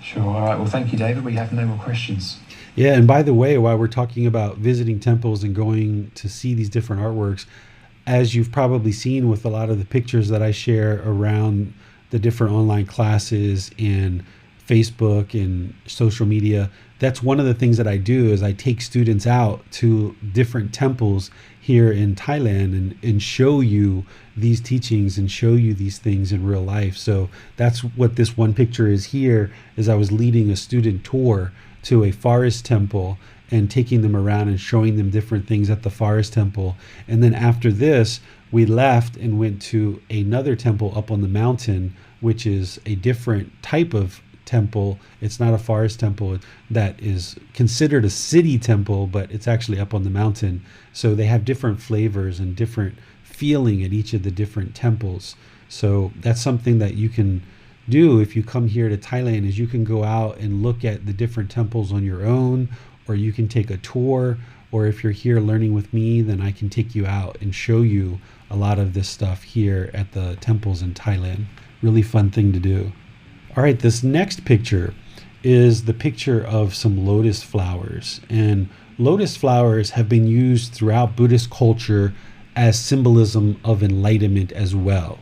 Sure. All right. Well, thank you, David. We have no more questions. Yeah, and by the way, while we're talking about visiting temples and going to see these different artworks, as you've probably seen with a lot of the pictures that I share around the different online classes and Facebook and social media, that's one of the things that I do is I take students out to different temples here in Thailand and show you these teachings and show you these things in real life. So that's what this one picture is here, is I was leading a student tour to a forest temple and taking them around and showing them different things at the forest temple. And then after this, we left and went to another temple up on the mountain, which is a different type of temple. It's not a forest temple that is considered a city temple, but it's actually up on the mountain. So they have different flavors and different feeling at each of the different temples. So that's something that you can do if you come here to Thailand, is you can go out and look at the different temples on your own, or you can take a tour, or if you're here learning with me, then I can take you out and show you a lot of this stuff here at the temples in Thailand. Really fun thing to do. All right, this next picture is the picture of some lotus flowers. And lotus flowers have been used throughout Buddhist culture as symbolism of enlightenment as well.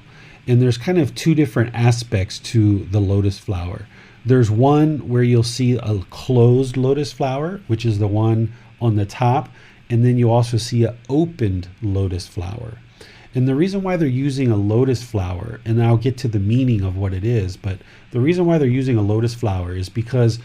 And there's kind of 2 different aspects to the lotus flower. There's one where you'll see a closed lotus flower, which is the one on the top. And then you also see an opened lotus flower. And the reason why they're using a lotus flower, and I'll get to the meaning of what it is, but the reason why they're using a lotus flower is because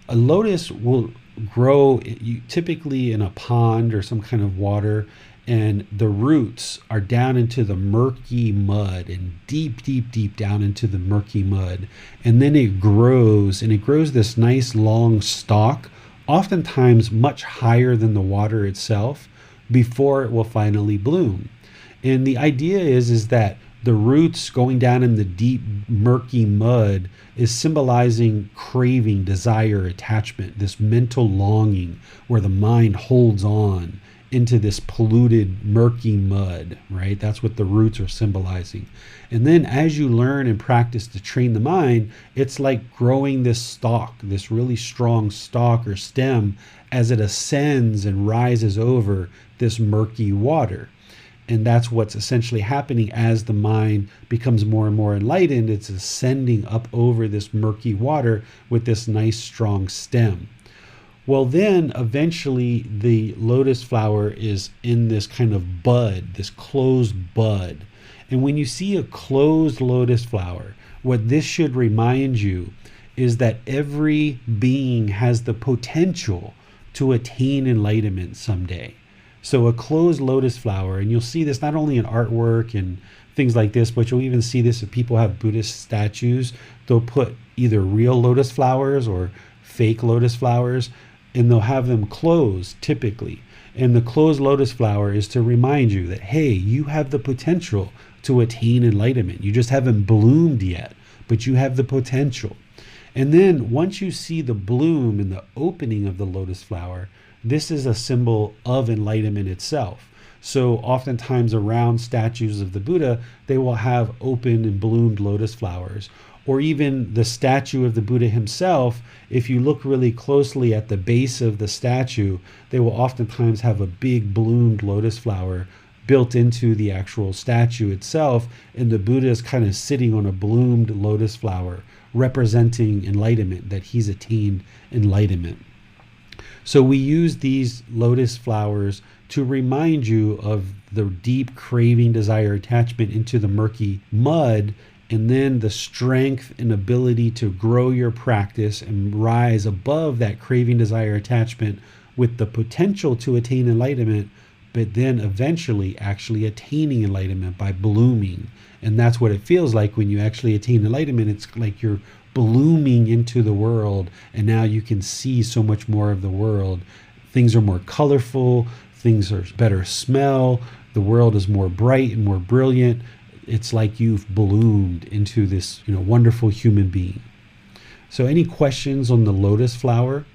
a lotus will grow typically in a pond or some kind of water, and the roots are down into the murky mud and deep, deep, deep down into the murky mud. And then it grows, and it grows this nice long stalk, oftentimes much higher than the water itself, before it will finally bloom. And the idea is that the roots going down in the deep, murky mud is symbolizing craving, desire, attachment, this mental longing where the mind holds on into this polluted, murky mud, right? That's what the roots are symbolizing. And then as you learn and practice to train the mind, it's like growing this stalk, this really strong stalk or stem, as it ascends and rises over this murky water. And that's what's essentially happening as the mind becomes more and more enlightened. It's ascending up over this murky water with this nice strong stem. Well, then eventually the lotus flower is in this kind of bud, this closed bud. And when you see a closed lotus flower, what this should remind you is that every being has the potential to attain enlightenment someday. So a closed lotus flower, and you'll see this not only in artwork and things like this, but you'll even see this if people have Buddhist statues. They'll put either real lotus flowers or fake lotus flowers, and they'll have them closed typically. And the closed lotus flower is to remind you that, hey, you have the potential to attain enlightenment. You just haven't bloomed yet, but you have the potential. And then once you see the bloom and the opening of the lotus flower, this is a symbol of enlightenment itself. So oftentimes around statues of the Buddha, they will have open and bloomed lotus flowers. Or even the statue of the Buddha himself, if you look really closely at the base of the statue, they will oftentimes have a big bloomed lotus flower built into the actual statue itself, and the Buddha is kind of sitting on a bloomed lotus flower, representing enlightenment, that he's attained enlightenment. So we use these lotus flowers to remind you of the deep craving, desire, attachment into the murky mud, and then the strength and ability to grow your practice and rise above that craving, desire, attachment with the potential to attain enlightenment, but then eventually actually attaining enlightenment by blooming. And that's what it feels like when you actually attain enlightenment. It's like you're blooming into the world, and now you can see so much more of the world. Things are more colorful, things are better smell, the world is more bright and more brilliant. It's like you've bloomed into this, wonderful human being. So any questions on the lotus flower?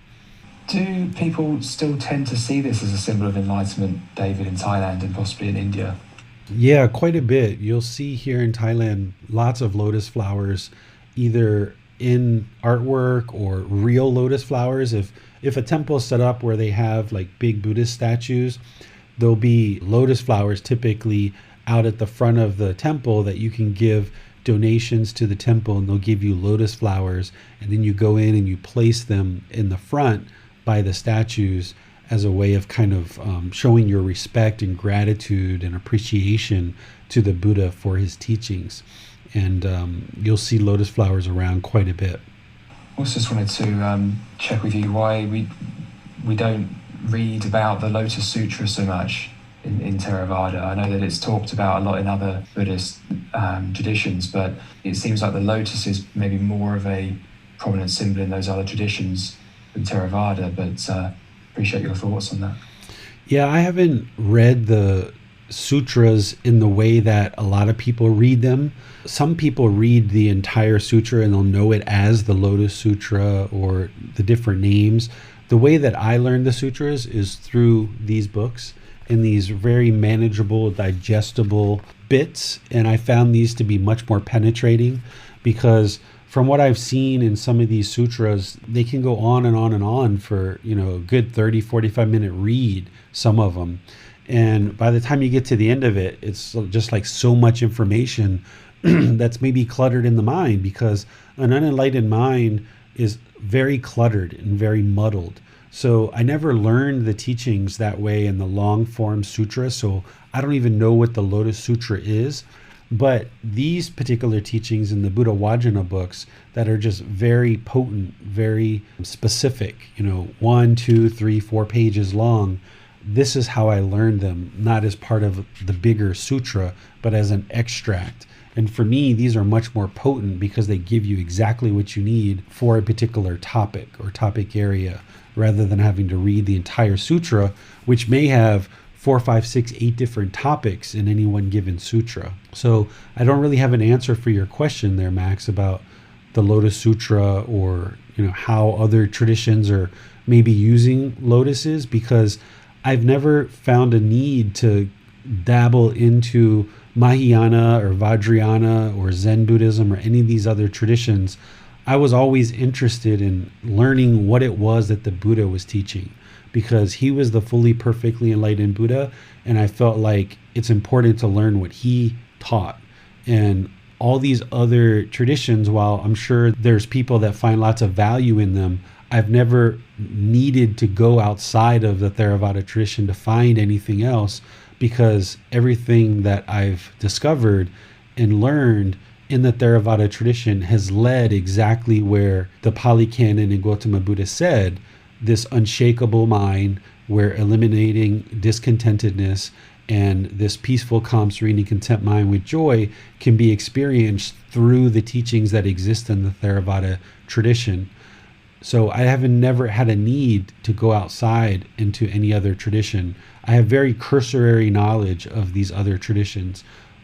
Do people still tend to see this as a symbol of enlightenment, David, in Thailand and possibly in India? Yeah, quite a bit. You'll see here in Thailand lots of lotus flowers, either in artwork or real lotus flowers. If a temple is set up where they have like big Buddhist statues, there'll be lotus flowers typically out at the front of the temple that you can give donations to the temple, and they'll give you lotus flowers, and then you go in and you place them in the front by the statues as a way of kind of showing your respect and gratitude and appreciation to the Buddha for his teachings. And you'll see lotus flowers around quite a bit. I also just wanted to check with you why we don't read about the Lotus Sutra so much in Theravada. I know that it's talked about a lot in other Buddhist traditions, but it seems like the lotus is maybe more of a prominent symbol in those other traditions than Theravada, but appreciate your thoughts on that. Yeah, I haven't read the sutras in the way that a lot of people read them. Some people read the entire sutra and they'll know it as the Lotus Sutra or the different names. The way that I learned the sutras is through these books in these very manageable, digestible bits. And I found these to be much more penetrating because from what I've seen in some of these sutras, they can go on and on and on for, a good 30, 45-minute read, some of them. And by the time you get to the end of it, it's just like so much information that's maybe cluttered in the mind, because an unenlightened mind is very cluttered and very muddled. So I never learned the teachings that way in the long form sutra. So I don't even know what the Lotus Sutra is. But these particular teachings in the Buddha Vajrayana books that are just very potent, very specific, 1, 2, 3, 4 pages long, this is how I learned them, not as part of the bigger sutra, but as an extract. And for me, these are much more potent because they give you exactly what you need for a particular topic or topic area, rather than having to read the entire sutra, which may have 4, 5, 6, 8 different topics in any one given sutra. So I don't really have an answer for your question there, Max, about the Lotus Sutra or how other traditions are maybe using lotuses, because I've never found a need to dabble into Mahayana or Vajrayana or Zen Buddhism or any of these other traditions. I was always interested in learning what it was that the Buddha was teaching, because he was the fully perfectly enlightened Buddha, and I felt like it's important to learn what he taught. And all these other traditions, while I'm sure there's people that find lots of value in them, I've never needed to go outside of the Theravada tradition to find anything else, because everything that I've discovered and learned in the Theravada tradition has led exactly where the Pali Canon and Gotama Buddha said, this unshakable mind where eliminating discontentedness And this peaceful, calm, serene, content mind with joy can be experienced through the teachings that exist in the Theravada tradition. So I haven't never had a need to go outside into any other tradition. I have very cursory knowledge of these other traditions,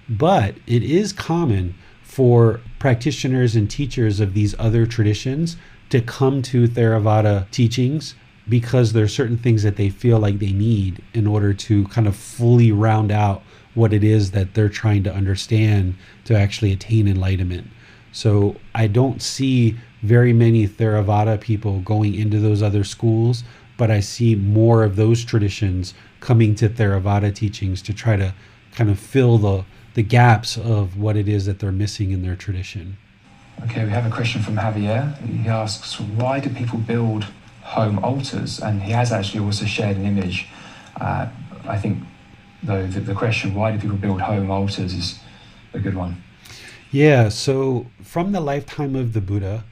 but it is common for practitioners and teachers of these other traditions to come to Theravada teachings because there are certain things that they feel like they need in order to kind of fully round out what it is that they're trying to understand to actually attain enlightenment. So I don't see very many Theravada people going into those other schools, but I see more of those traditions coming to Theravada teachings to try to kind of fill the gaps of what it is that they're missing in their tradition. Okay, we have a question from Javier. He asks, why do people build home altars? And he has actually also shared an image. I think, though, the question, why do people build home altars, is a good one. Yeah, so from the lifetime of the Buddha,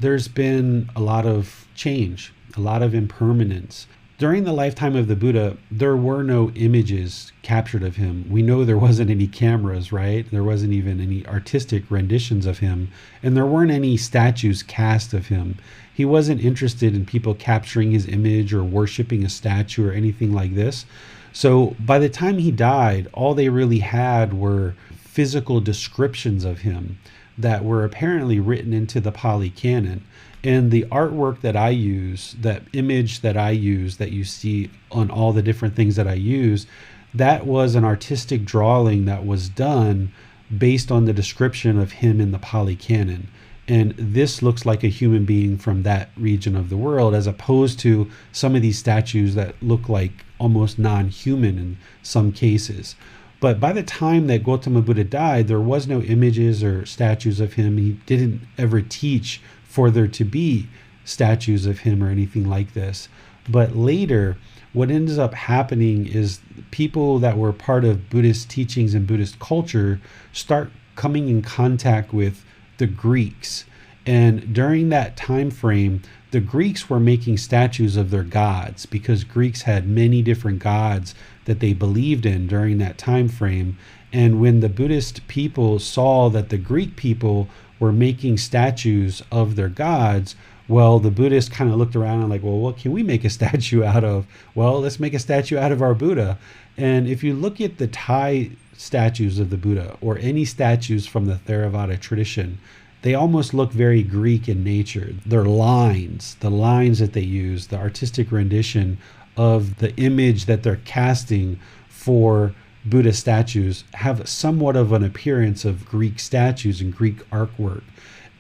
there's been a lot of change, a lot of impermanence. During the lifetime of the Buddha, there were no images captured of him. We know there wasn't any cameras, right? There wasn't even any artistic renditions of him, and there weren't any statues cast of him. He wasn't interested in people capturing his image or worshiping a statue or anything like this. So by the time he died, all they really had were physical descriptions of him that were apparently written into the Pali Canon. And the artwork that I use, that image that I use, that you see on all the different things that I use, that was an artistic drawing that was done based on the description of him in the Pali Canon. And this looks like a human being from that region of the world, as opposed to some of these statues that look like almost non-human in some cases. But by the time that Gotama Buddha died, there was no images or statues of him. He didn't ever teach for there to be statues of him or anything like this. But later, what ends up happening is people that were part of Buddhist teachings and Buddhist culture start coming in contact with the Greeks. And during that time frame, the Greeks were making statues of their gods, because Greeks had many different gods that they believed in during that time frame. And when the Buddhist people saw that the Greek people were making statues of their gods, well, the Buddhists kind of looked around and like, well, what can we make a statue out of? Well, let's make a statue out of our Buddha. And if you look at the Thai statues of the Buddha or any statues from the Theravada tradition, they almost look very Greek in nature. Their lines, the lines that they use, the artistic rendition of the image that they're casting for Buddha statues have somewhat of an appearance of Greek statues and Greek artwork.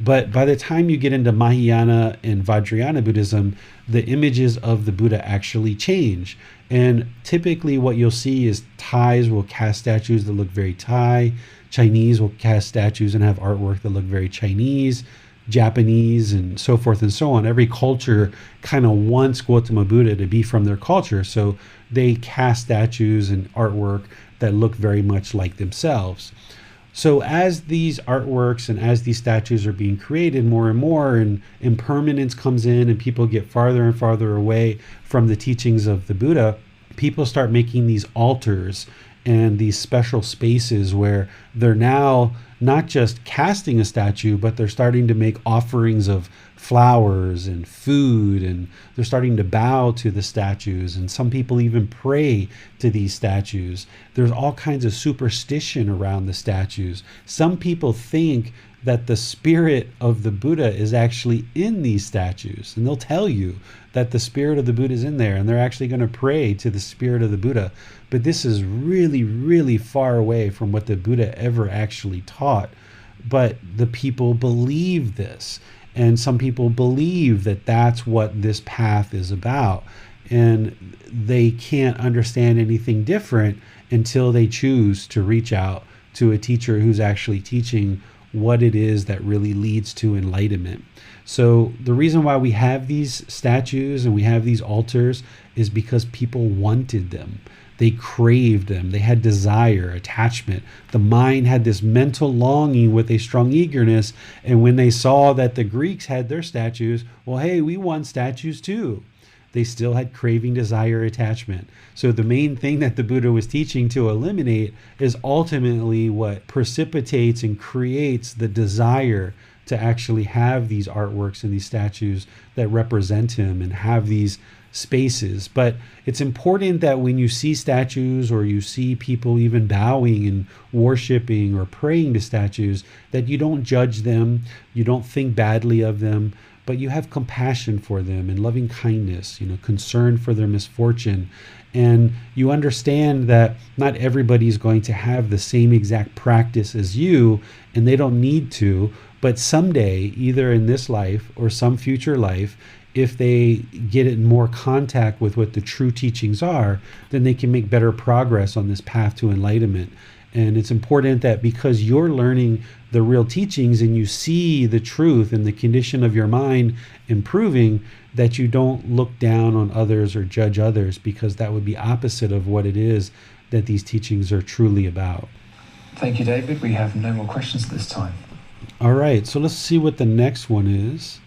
But by the time you get into Mahayana and Vajrayana Buddhism, the images of the Buddha actually change. And typically what you'll see is Thais will cast statues that look very Thai, Chinese will cast statues and have artwork that look very Chinese, Japanese, and so forth and so on. Every culture kind of wants Gautama Buddha to be from their culture, so they cast statues and artwork that look very much like themselves. So as these artworks and as these statues are being created more and more, and impermanence comes in and people get farther and farther away from the teachings of the Buddha, people start making these altars and these special spaces where they're now not just casting a statue, but they're starting to make offerings of flowers and food, and they're starting to bow to the statues, and some people even pray to these statues. There's all kinds of superstition around the statues. Some people think that the spirit of the Buddha is actually in these statues, and they'll tell you that the spirit of the Buddha is in there, and they're actually going to pray to the spirit of the Buddha. But this is really, really far away from what the Buddha ever actually taught. But the people believe this, and some people believe that that's what this path is about, and they can't understand anything different until they choose to reach out to a teacher who's actually teaching what it is that really leads to enlightenment. So the reason why we have these statues and we have these altars is because people wanted them. They craved them. They had desire, attachment. The mind had this mental longing with a strong eagerness. And when they saw that the Greeks had their statues, well, hey, we want statues too. they still had craving, desire, attachment. So the main thing that the Buddha was teaching to eliminate is ultimately what precipitates and creates the desire to actually have these artworks and these statues that represent him and have these spaces. But it's important that when you see statues or you see people even bowing and worshiping or praying to statues, that you don't judge them, you don't think badly of them, but you have compassion for them and loving kindness, concern for their misfortune. And you understand that not everybody's going to have the same exact practice as you, and they don't need to, but someday, either in this life or some future life, if they get in more contact with what the true teachings are, then they can make better progress on this path to enlightenment. And it's important that because you're learning the real teachings and you see the truth and the condition of your mind improving, that you don't look down on others or judge others, because that would be opposite of what it is that these teachings are truly about. Thank you, David. We have no more questions at this time. All right, so let's see what the next one is.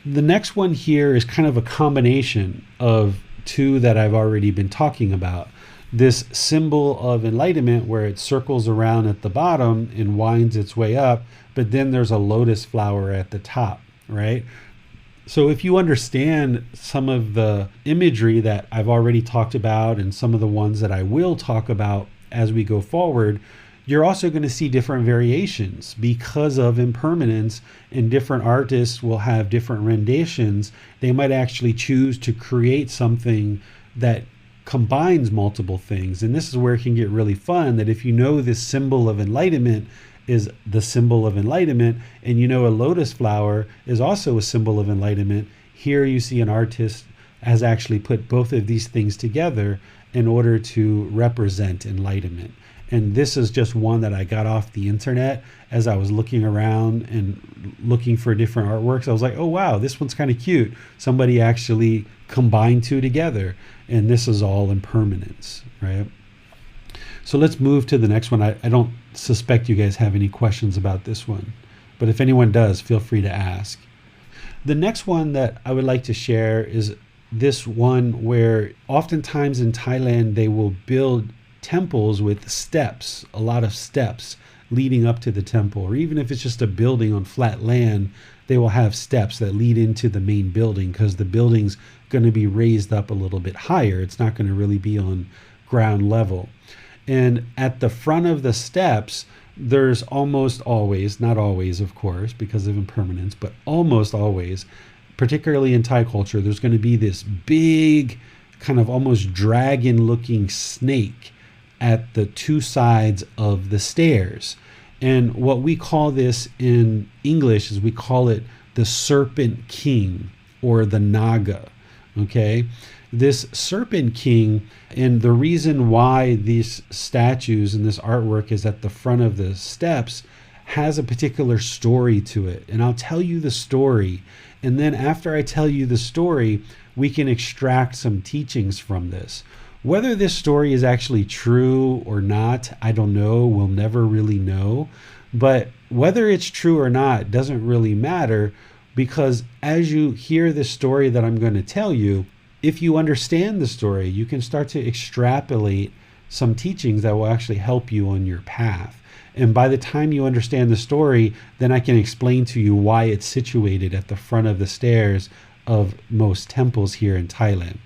The next one here is kind of a combination of two that I've already been talking about. This symbol of enlightenment where it circles around at the bottom and winds its way up, but then there's a lotus flower at the top, right? So if you understand some of the imagery that I've already talked about and some of the ones that I will talk about as we go forward, you're also going to see different variations because of impermanence, and different artists will have different renditions. They might actually choose to create something that combines multiple things. And this is where it can get really fun, that if you know this symbol of enlightenment is the symbol of enlightenment, and a lotus flower is also a symbol of enlightenment, here you see an artist has actually put both of these things together in order to represent enlightenment. And this is just one that I got off the internet as I was looking around and looking for different artworks. I was like, oh, wow, this one's kind of cute. Somebody actually combined two together. And this is all impermanence, right? So let's move to the next one. I don't suspect you guys have any questions about this one, but if anyone does, feel free to ask. The next one that I would like to share is this one where oftentimes in Thailand, they will build temples with steps, a lot of steps leading up to the temple, or even if it's just a building on flat land, they will have steps that lead into the main building, because the building's going to be raised up a little bit higher. It's not going to really be on ground level. And at the front of the steps, there's almost always, not always of course because of impermanence, but almost always, particularly in Thai culture, there's going to be this big kind of almost dragon looking snake at the two sides of the stairs. And what we call this in English is we call it the Serpent King, or the Naga. Okay, this Serpent King, and the reason why these statues and this artwork is at the front of the steps has a particular story to it. And I'll tell you the story, and then after I tell you the story, we can extract some teachings from this. Whether this story is actually true or not, I don't know. We'll never really know. But whether it's true or not doesn't really matter, because as you hear this story that I'm going to tell you, if you understand the story, you can start to extrapolate some teachings that will actually help you on your path. And by the time you understand the story, then I can explain to you why it's situated at the front of the stairs of most temples here in Thailand.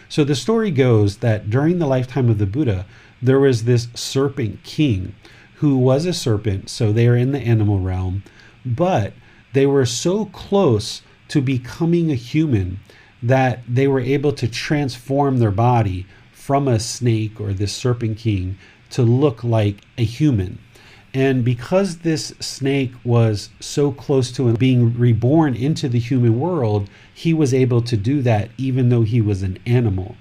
So the story goes that during the lifetime of the Buddha, there was this Serpent King who was a serpent, so they are in the animal realm, but they were so close to becoming a human that they were able to transform their body from a snake, or this Serpent King, to look like a human. And because this snake was so close to being reborn into the human world, he was able to do that even though he was an animal.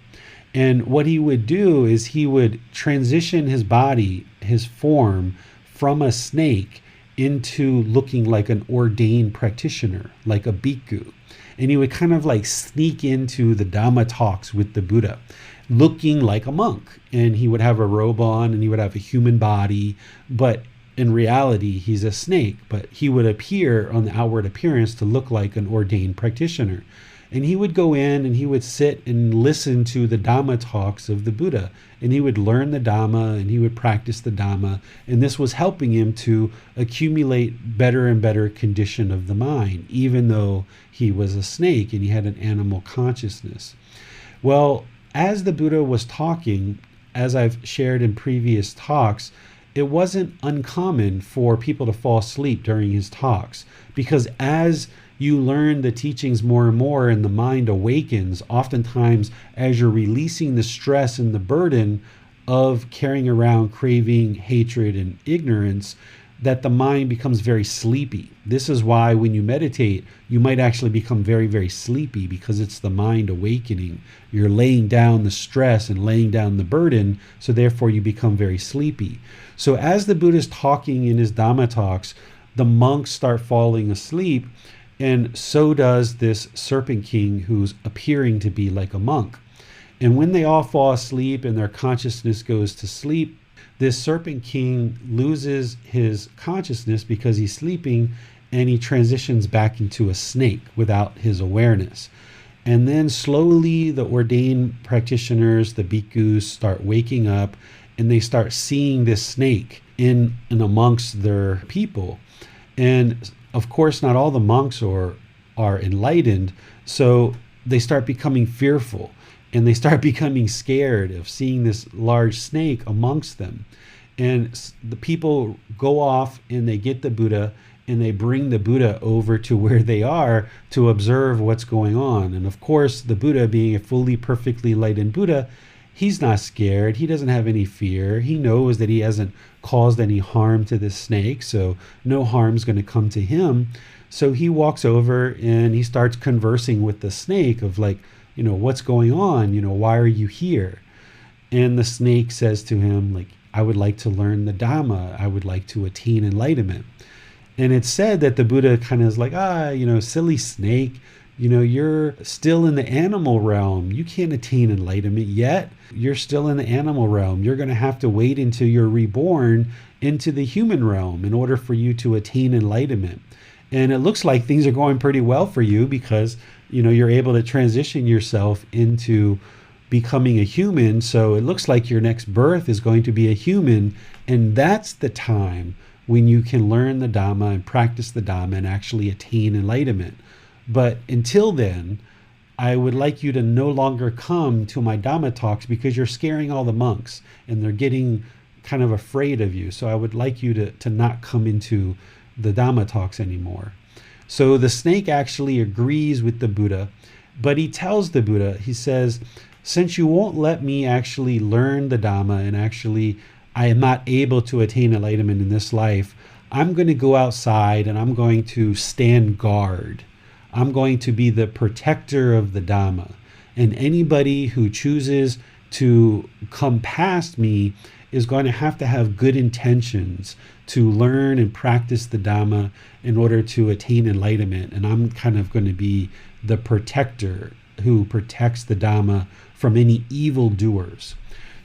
And what he would do is he would transition his body, his form, from a snake into looking like an ordained practitioner, like a bhikkhu. And he would kind of like sneak into the Dhamma talks with the Buddha, looking like a monk. And he would have a robe on and he would have a human body, but in reality, he's a snake, but he would appear on the outward appearance to look like an ordained practitioner. And he would go in and he would sit and listen to the Dhamma talks of the Buddha. And he would learn the Dhamma and he would practice the Dhamma. And this was helping him to accumulate better and better condition of the mind, even though he was a snake and he had an animal consciousness. Well, as the Buddha was talking, as I've shared in previous talks, it wasn't uncommon for people to fall asleep during his talks, because as you learn the teachings more and more and the mind awakens, oftentimes as you're releasing the stress and the burden of carrying around craving, hatred, and ignorance, that the mind becomes very sleepy. This is why when you meditate, you might actually become very, very sleepy, because it's the mind awakening. You're laying down the stress and laying down the burden, so therefore you become very sleepy. So as the Buddha is talking in his Dhamma talks, the monks start falling asleep, and so does this serpent king who's appearing to be like a monk. And when they all fall asleep and their consciousness goes to sleep, this serpent king loses his consciousness because he's sleeping, and he transitions back into a snake without his awareness. And then slowly the ordained practitioners, the bhikkhus, start waking up, and they start seeing this snake in and amongst their people. And of course, not all the monks are enlightened, so they start becoming fearful. And they start becoming scared of seeing this large snake amongst them. And the people go off and they get the Buddha and they bring the Buddha over to where they are to observe what's going on. And of course, the Buddha, being a fully perfectly enlightened Buddha, he's not scared. He doesn't have any fear. He knows that he hasn't caused any harm to this snake, so no harm's going to come to him. So he walks over and he starts conversing with the snake of like, what's going on? Why are you here? And the snake says to him, like, I would like to learn the Dhamma. I would like to attain enlightenment. And it's said that the Buddha kind of is like, silly snake, you're still in the animal realm. You can't attain enlightenment yet. You're still in the animal realm. You're going to have to wait until you're reborn into the human realm in order for you to attain enlightenment. And it looks like things are going pretty well for you, because you're able to transition yourself into becoming a human. So it looks like your next birth is going to be a human. And that's the time when you can learn the Dhamma and practice the Dhamma and actually attain enlightenment. But until then, I would like you to no longer come to my Dhamma talks, because you're scaring all the monks and they're getting kind of afraid of you. So I would like you to not come into the Dhamma talks anymore. So the snake actually agrees with the Buddha, but he tells the Buddha, he says, since you won't let me actually learn the Dhamma and actually I am not able to attain enlightenment in this life, I'm going to go outside and I'm going to stand guard. I'm going to be the protector of the Dhamma. And anybody who chooses to come past me is going to have good intentions to learn and practice the Dhamma in order to attain enlightenment. And I'm kind of going to be the protector who protects the Dhamma from any evildoers.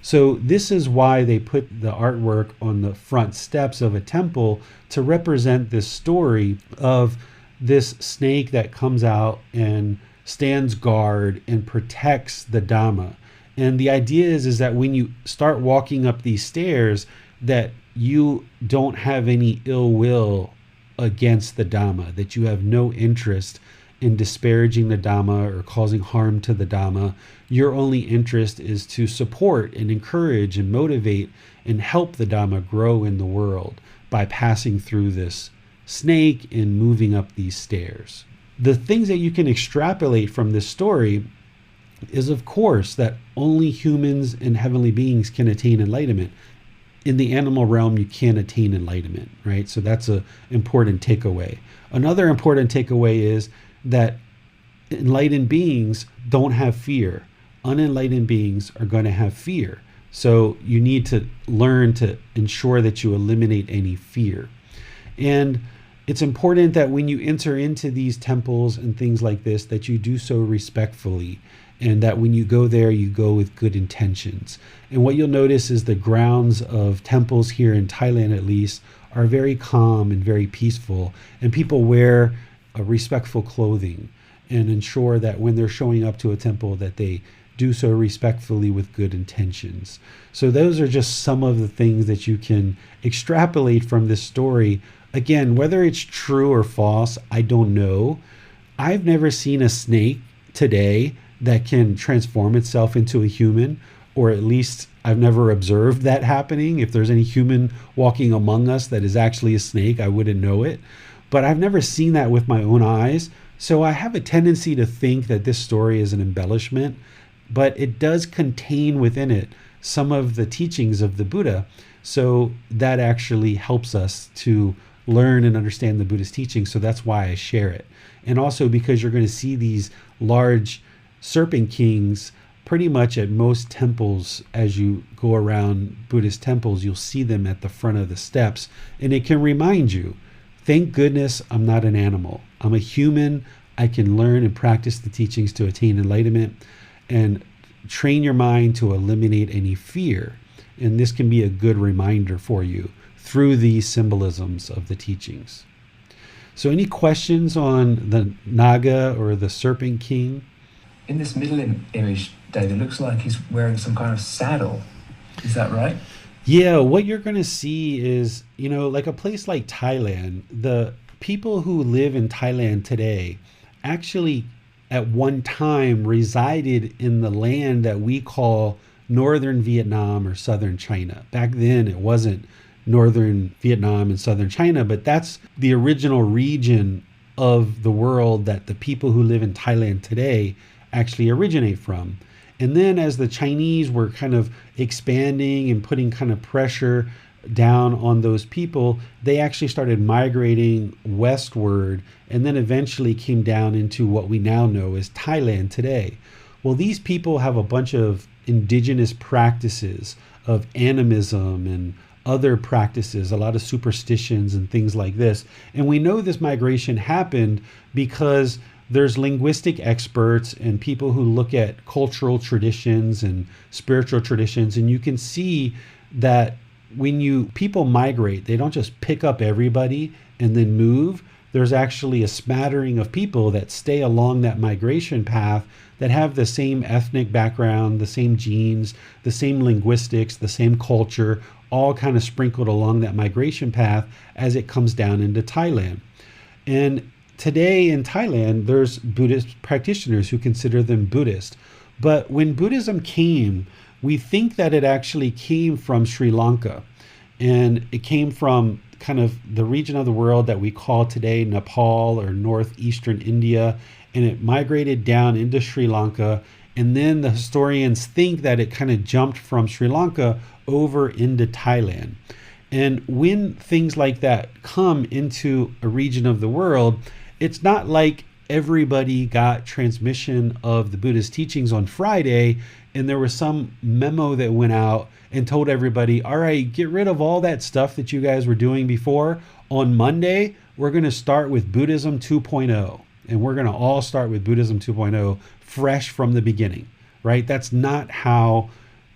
So this is why they put the artwork on the front steps of a temple, to represent this story of this snake that comes out and stands guard and protects the Dhamma. And the idea is that when you start walking up these stairs, that you don't have any ill will against the Dhamma, that you have no interest in disparaging the Dhamma or causing harm to the Dhamma. Your only interest is to support and encourage and motivate and help the Dhamma grow in the world by passing through this snake and moving up these stairs. The things that you can extrapolate from this story is, of course, that only humans and heavenly beings can attain enlightenment. In the animal realm, you can't attain enlightenment, right? So that's an important takeaway. Another important takeaway is that enlightened beings don't have fear. Unenlightened beings are going to have fear. So you need to learn to ensure that you eliminate any fear. And it's important that when you enter into these temples and things like this, that you do so respectfully, and that when you go there, you go with good intentions. And what you'll notice is the grounds of temples here in Thailand, at least, are very calm and very peaceful, and people wear a respectful clothing. and ensure that when they're showing up to a temple that they do so respectfully with good intentions. So those are just some of the things that you can extrapolate from this story. Again, whether it's true or false, I don't know. I've never seen a snake today that can transform itself into a human, or at least I've never observed that happening. If there's any human walking among us that is actually a snake, I wouldn't know it. But I've never seen that with my own eyes. So I have a tendency to think that this story is an embellishment, but it does contain within it some of the teachings of the Buddha. So that actually helps us to learn and understand the Buddhist teachings. So that's why I share it. And also because you're going to see these large serpent kings pretty much at most temples. As you go around Buddhist temples, you'll see them at the front of the steps. And it can remind you, thank goodness I'm not an animal. I'm a human. I can learn and practice the teachings to attain enlightenment and train your mind to eliminate any fear. And this can be a good reminder for you through these symbolisms of the teachings. So any questions on the Naga or the Serpent King? In this middle image, David, it looks like he's wearing some kind of saddle. Is that right? Yeah, what you're going to see is, like a place like Thailand, the people who live in Thailand today actually at one time resided in the land that we call northern Vietnam or southern China. Back then it wasn't northern Vietnam and southern China, but that's the original region of the world that the people who live in Thailand today actually originate from. And then as the Chinese were kind of expanding and putting kind of pressure down on those people, they actually started migrating westward and then eventually came down into what we now know as Thailand today. Well, these people have a bunch of indigenous practices of animism and other practices, a lot of superstitions and things like this. And we know this migration happened because there's linguistic experts and people who look at cultural traditions and spiritual traditions, and you can see that when people migrate, they don't just pick up everybody and then move. There's actually a smattering of people that stay along that migration path that have the same ethnic background, the same genes, the same linguistics, the same culture, all kind of sprinkled along that migration path as it comes down into Thailand. And today in Thailand, there's Buddhist practitioners who consider them Buddhist. But when Buddhism came, we think that it actually came from Sri Lanka. And it came from kind of the region of the world that we call today Nepal or northeastern India. And it migrated down into Sri Lanka. And then the historians think that it kind of jumped from Sri Lanka over into Thailand. And when things like that come into a region of the world, it's not like everybody got transmission of the Buddhist teachings on Friday and there was some memo that went out and told everybody, all right, get rid of all that stuff that you guys were doing before. On Monday, we're going to start with Buddhism 2.0. And we're going to all start with Buddhism 2.0 fresh from the beginning, right? That's not how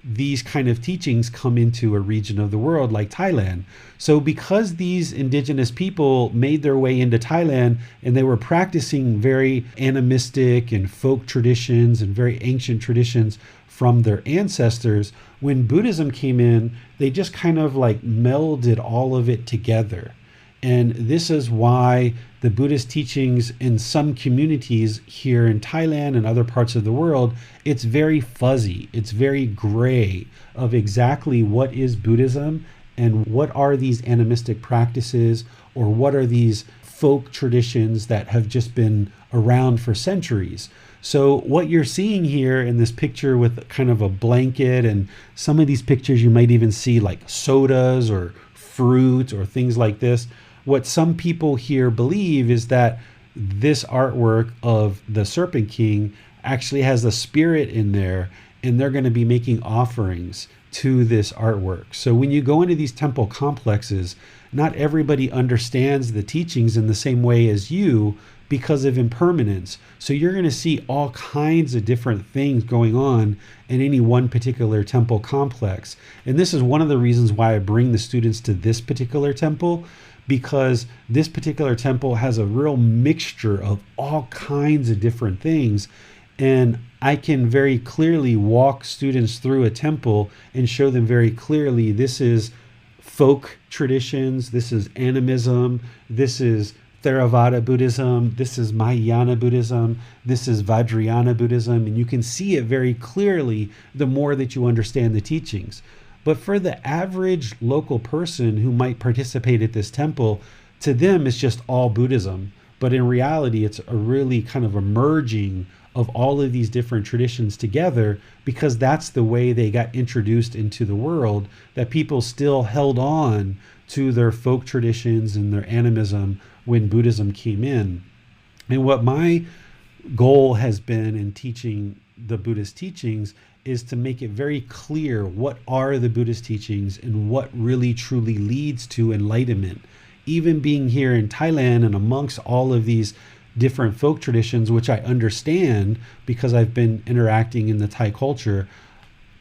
these kind of teachings come into a region of the world like Thailand. So because these indigenous people made their way into Thailand and they were practicing very animistic and folk traditions and very ancient traditions from their ancestors, when Buddhism came in, they just kind of like melded all of it together. And this is why the Buddhist teachings in some communities here in Thailand and other parts of the world, it's very fuzzy. It's very gray of exactly what is Buddhism and what are these animistic practices or what are these folk traditions that have just been around for centuries. So what you're seeing here in this picture with kind of a blanket, and some of these pictures you might even see like sodas or fruit or things like this. What some people here believe is that this artwork of the Serpent King actually has a spirit in there, and they're going to be making offerings to this artwork. So when you go into these temple complexes, not everybody understands the teachings in the same way as you because of impermanence. So you're going to see all kinds of different things going on in any one particular temple complex. And this is one of the reasons why I bring the students to this particular temple, because this particular temple has a real mixture of all kinds of different things. And I can very clearly walk students through a temple and show them very clearly, this is folk traditions, this is animism, this is Theravada Buddhism, this is Mahayana Buddhism, this is Vajrayana Buddhism, and you can see it very clearly the more that you understand the teachings. But for the average local person who might participate at this temple, to them it's just all Buddhism. But in reality, it's a really kind of a merging of all of these different traditions together, because that's the way they got introduced into the world, that people still held on to their folk traditions and their animism when Buddhism came in. And what my goal has been in teaching the Buddhist teachings is to make it very clear what are the Buddhist teachings and what really truly leads to enlightenment. Even being here in Thailand and amongst all of these different folk traditions, which I understand because I've been interacting in the Thai culture,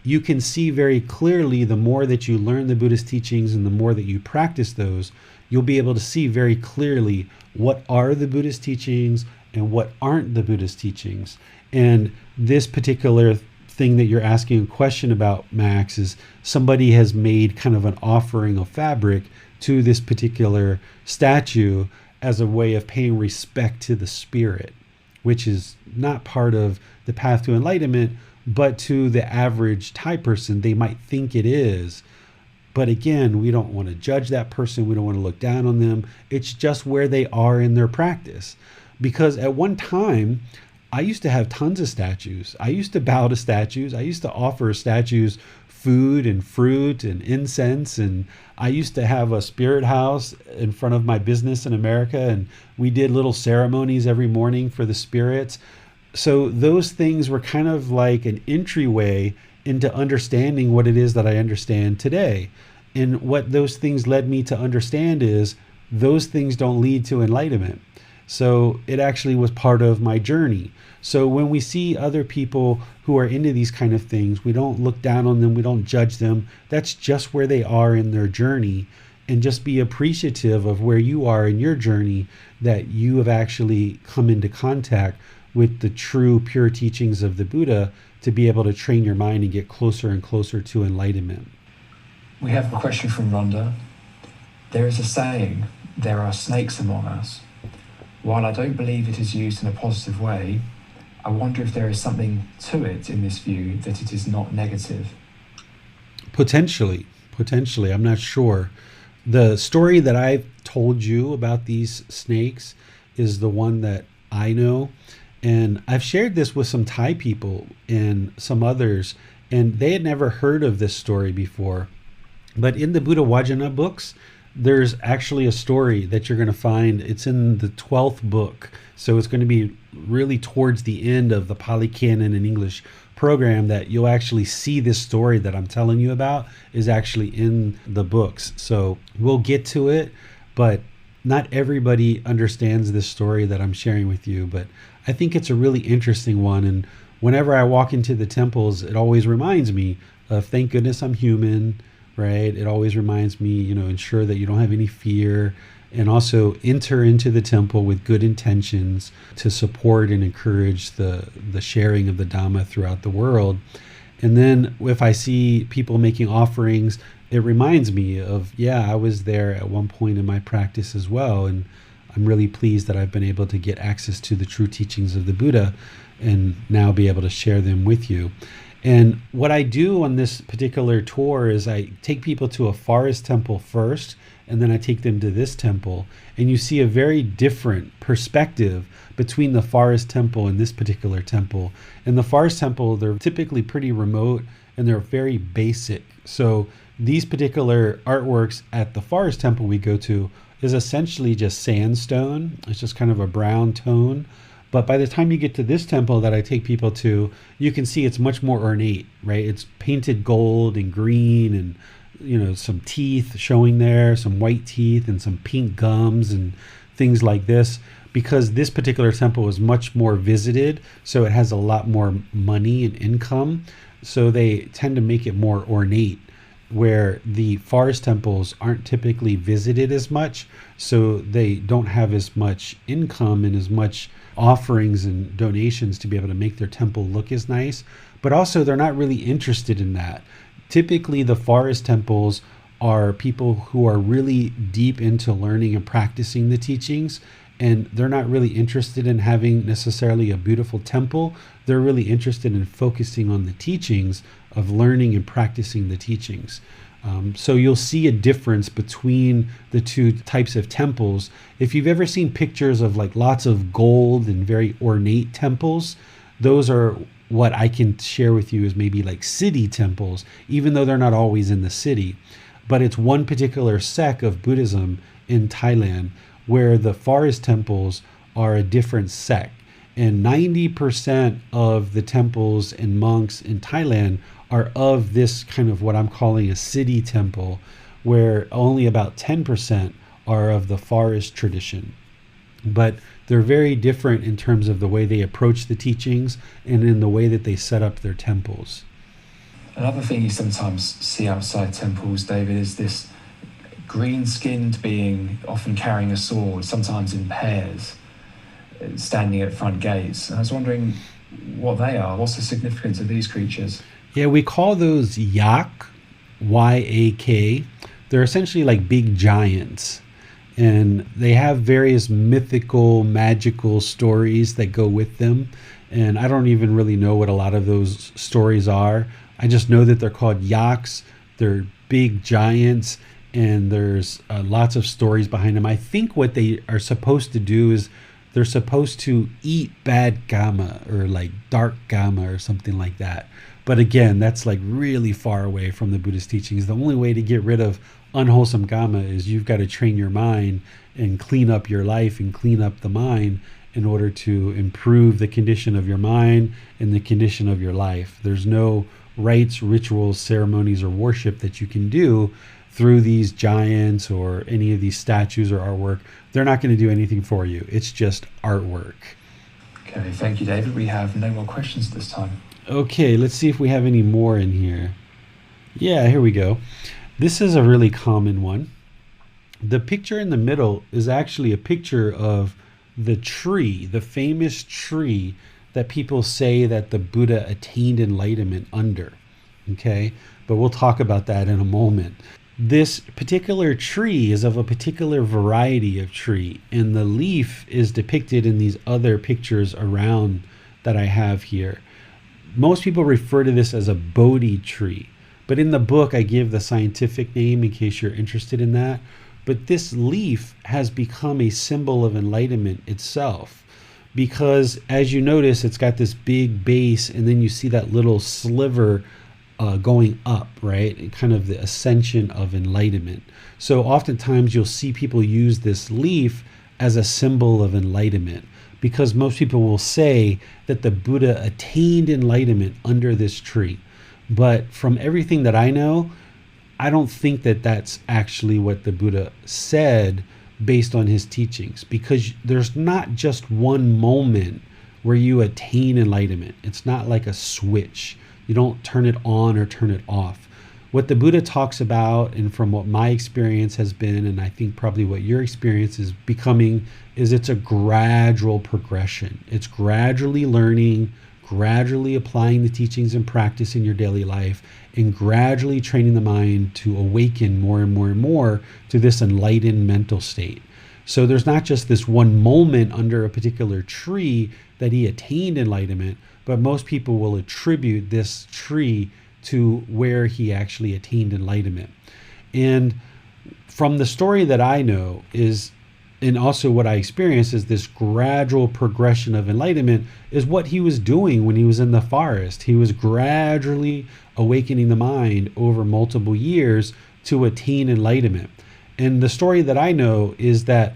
you can see very clearly the more that you learn the Buddhist teachings and the more that you practice those, you'll be able to see very clearly what are the Buddhist teachings and what aren't the Buddhist teachings. And this particular thing that you're asking a question about, Max, is somebody has made kind of an offering of fabric to this particular statue as a way of paying respect to the spirit, which is not part of the path to enlightenment, but to the average Thai person, they might think it is. But again, we don't want to judge that person. We don't want to look down on them. It's just where they are in their practice. Because at one time, I used to have tons of statues. I used to bow to statues. I used to offer statues food and fruit and incense. And I used to have a spirit house in front of my business in America. And we did little ceremonies every morning for the spirits. So those things were kind of like an entryway into understanding what it is that I understand today. And what those things led me to understand is those things don't lead to enlightenment. So it actually was part of my journey. So when we see other people who are into these kind of things, we don't look down on them, we don't judge them. That's just where they are in their journey. And just be appreciative of where you are in your journey, that you have actually come into contact with the true pure teachings of the Buddha to be able to train your mind and get closer and closer to enlightenment. We have a question from Rhonda. There is a saying, there are snakes among us. While I don't believe it is used in a positive way, I wonder if there is something to it in this view, that it is not negative. Potentially. I'm not sure. The story that I've told you about these snakes is the one that I know. And I've shared this with some Thai people and some others, and they had never heard of this story before. But in the Buddha Vajana books, there's actually a story that you're going to find. It's in the 12th book. So it's going to be really towards the end of the Pali Canon and English program that you'll actually see this story that I'm telling you about is actually in the books. So we'll get to it, but not everybody understands this story that I'm sharing with you. But I think it's a really interesting one. And whenever I walk into the temples, it always reminds me of, thank goodness I'm human, right? It always reminds me, ensure that you don't have any fear, and also enter into the temple with good intentions to support and encourage the sharing of the Dhamma throughout the world. And then if I see people making offerings, it reminds me of, I was there at one point in my practice as well. And I'm really pleased that I've been able to get access to the true teachings of the Buddha and now be able to share them with you. And what I do on this particular tour is I take people to a forest temple first, and then I take them to this temple. And you see a very different perspective between the forest temple and this particular temple. In the forest temple, they're typically pretty remote and they're very basic. So these particular artworks at the forest temple we go to is essentially just sandstone. It's just kind of a brown tone. But by the time you get to this temple that I take people to, you can see it's much more ornate, right? It's painted gold and green and, some teeth showing there, some white teeth and some pink gums and things like this, because this particular temple is much more visited. So it has a lot more money and income. So they tend to make it more ornate. where the forest temples aren't typically visited as much, so they don't have as much income and as much offerings and donations to be able to make their temple look as nice. But also, they're not really interested in that. Typically, the forest temples are people who are really deep into learning and practicing the teachings, and they're not really interested in having necessarily a beautiful temple. They're really interested in focusing on the teachings, of learning and practicing the teachings. So you'll see a difference between the two types of temples. If you've ever seen pictures of like lots of gold and very ornate temples, those are what I can share with you as maybe like city temples, even though they're not always in the city. But it's one particular sect of Buddhism in Thailand where the forest temples are a different sect. And 90% of the temples and monks in Thailand are of this kind of what I'm calling a city temple, where only about 10% are of the forest tradition. But they're very different in terms of the way they approach the teachings and in the way that they set up their temples. Another thing you sometimes see outside temples, David, is this green-skinned being, often carrying a sword, sometimes in pairs, standing at front gates. I was wondering what they are. What's the significance of these creatures? Yeah, we call those yak, Y-A-K. They're essentially like big giants. And they have various mythical, magical stories that go with them. And I don't even really know what a lot of those stories are. I just know that they're called yaks. They're big giants, and there's lots of stories behind them. I think what they are supposed to do is they're supposed to eat bad karma or like dark karma or something like that. But again, that's like really far away from the Buddhist teachings. The only way to get rid of unwholesome karma is you've got to train your mind and clean up your life and clean up the mind in order to improve the condition of your mind and the condition of your life. There's no rites, rituals, ceremonies, or worship that you can do through these giants or any of these statues or artwork. They're not going to do anything for you. It's just artwork. Okay, thank you, David. We have no more questions this time. Okay, let's see if we have any more in here. Yeah, here we go. This is a really common one. The picture in the middle is actually a picture of the tree, the famous tree that people say that the Buddha attained enlightenment under. Okay, but we'll talk about that in a moment. This particular tree is of a particular variety of tree, and the leaf is depicted in these other pictures around that I have here. Most people refer to this as a Bodhi tree, but in the book I give the scientific name in case you're interested in that. But this leaf has become a symbol of enlightenment itself, because as you notice, it's got this big base, and then you see that little sliver going up, right? And kind of the ascension of enlightenment. So oftentimes you'll see people use this leaf as a symbol of enlightenment, because most people will say that the Buddha attained enlightenment under this tree. But from everything that I know, I don't think that that's actually what the Buddha said based on his teachings, because there's not just one moment where you attain enlightenment. It's not like a switch. You don't turn it on or turn it off. What the Buddha talks about, and from what my experience has been, and I think probably what your experience is becoming, is it's a gradual progression. It's gradually learning, gradually applying the teachings and practice in your daily life, and gradually training the mind to awaken more and more and more to this enlightened mental state. So there's not just this one moment under a particular tree that he attained enlightenment, but most people will attribute this tree to where he actually attained enlightenment. And from the story that I know is, and also what I experienced, is this gradual progression of enlightenment is what he was doing when he was in the forest. He was gradually awakening the mind over multiple years to attain enlightenment. And the story that I know is that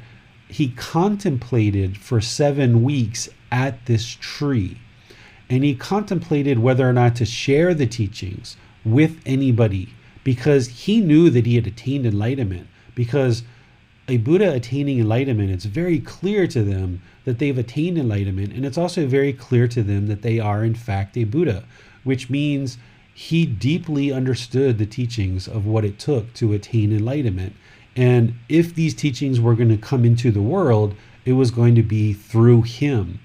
he contemplated for 7 weeks at this tree. And he contemplated whether or not to share the teachings with anybody, because he knew that he had attained enlightenment. Because a Buddha attaining enlightenment, it's very clear to them that they've attained enlightenment, and it's also very clear to them that they are in fact a Buddha, which means he deeply understood the teachings of what it took to attain enlightenment. And if these teachings were going to come into the world, it was going to be through him.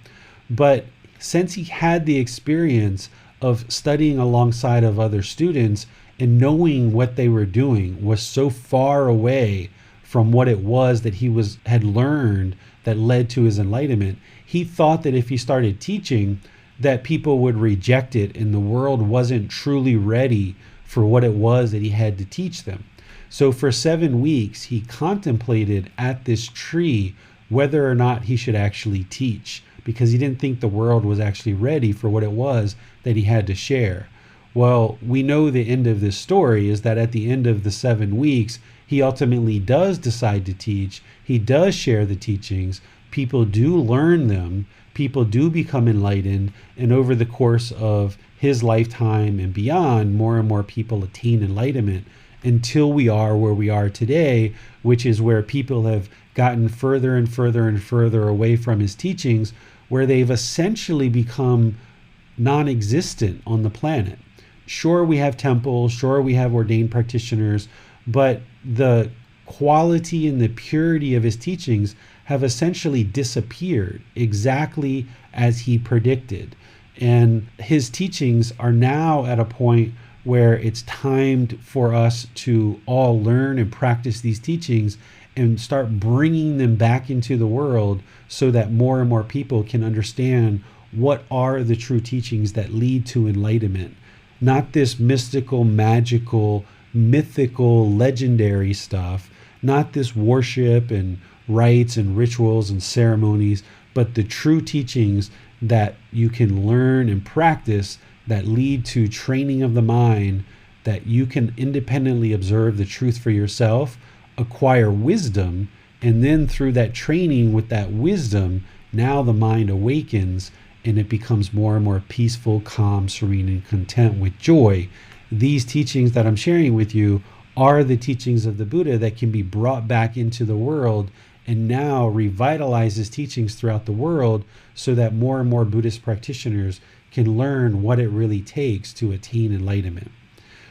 But since he had the experience of studying alongside of other students and knowing what they were doing was so far away from what it was that he had learned that led to his enlightenment, he thought that if he started teaching, that people would reject it and the world wasn't truly ready for what it was that he had to teach them. So for 7 weeks, he contemplated at this tree whether or not he should actually teach, because he didn't think the world was actually ready for what it was that he had to share. Well, we know the end of this story is that at the end of the 7 weeks, he ultimately does decide to teach. He does share the teachings. People do learn them. People do become enlightened. And over the course of his lifetime and beyond, more and more people attain enlightenment until we are where we are today, which is where people have gotten further and further and further away from his teachings, where they've essentially become non-existent on the planet. Sure, we have temples, sure, we have ordained practitioners, but the quality and the purity of his teachings have essentially disappeared exactly as he predicted. And his teachings are now at a point where it's timed for us to all learn and practice these teachings and start bringing them back into the world so that more and more people can understand what are the true teachings that lead to enlightenment. Not this mystical, magical, mythical, legendary stuff, not this worship and rites and rituals and ceremonies, but the true teachings that you can learn and practice that lead to training of the mind, that you can independently observe the truth for yourself, acquire wisdom, and then through that training with that wisdom, now the mind awakens and it becomes more and more peaceful, calm, serene, and content with joy. These teachings that I'm sharing with you are the teachings of the Buddha that can be brought back into the world and now revitalize his teachings throughout the world so that more and more Buddhist practitioners can learn what it really takes to attain enlightenment.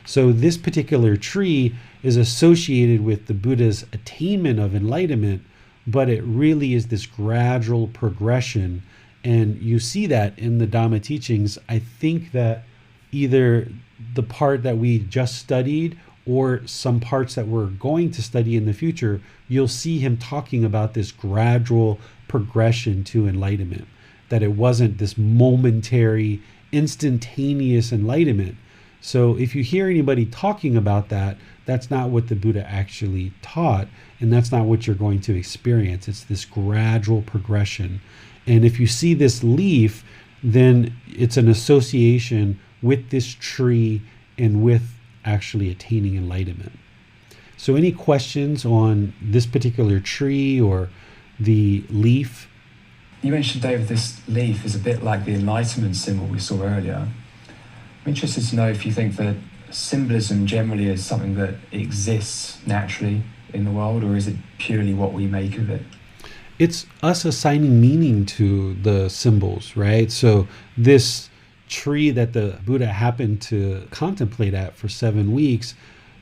So this particular tree is associated with the Buddha's attainment of enlightenment, but it really is this gradual progression. And you see that in the Dhamma teachings. I think that either the part that we just studied or some parts that we're going to study in the future, you'll see him talking about this gradual progression to enlightenment, that it wasn't this momentary, instantaneous enlightenment. So if you hear anybody talking about that, that's not what the Buddha actually taught, and that's not what you're going to experience. It's this gradual progression. And if you see this leaf, then it's an association with this tree and with actually attaining enlightenment. So any questions on this particular tree or the leaf? You mentioned, David, this leaf is a bit like the enlightenment symbol we saw earlier. I'm interested to know if you think that symbolism generally is something that exists naturally in the world, or is it purely what we make of it? It's us assigning meaning to the symbols, right? So this tree that the Buddha happened to contemplate at for 7 weeks,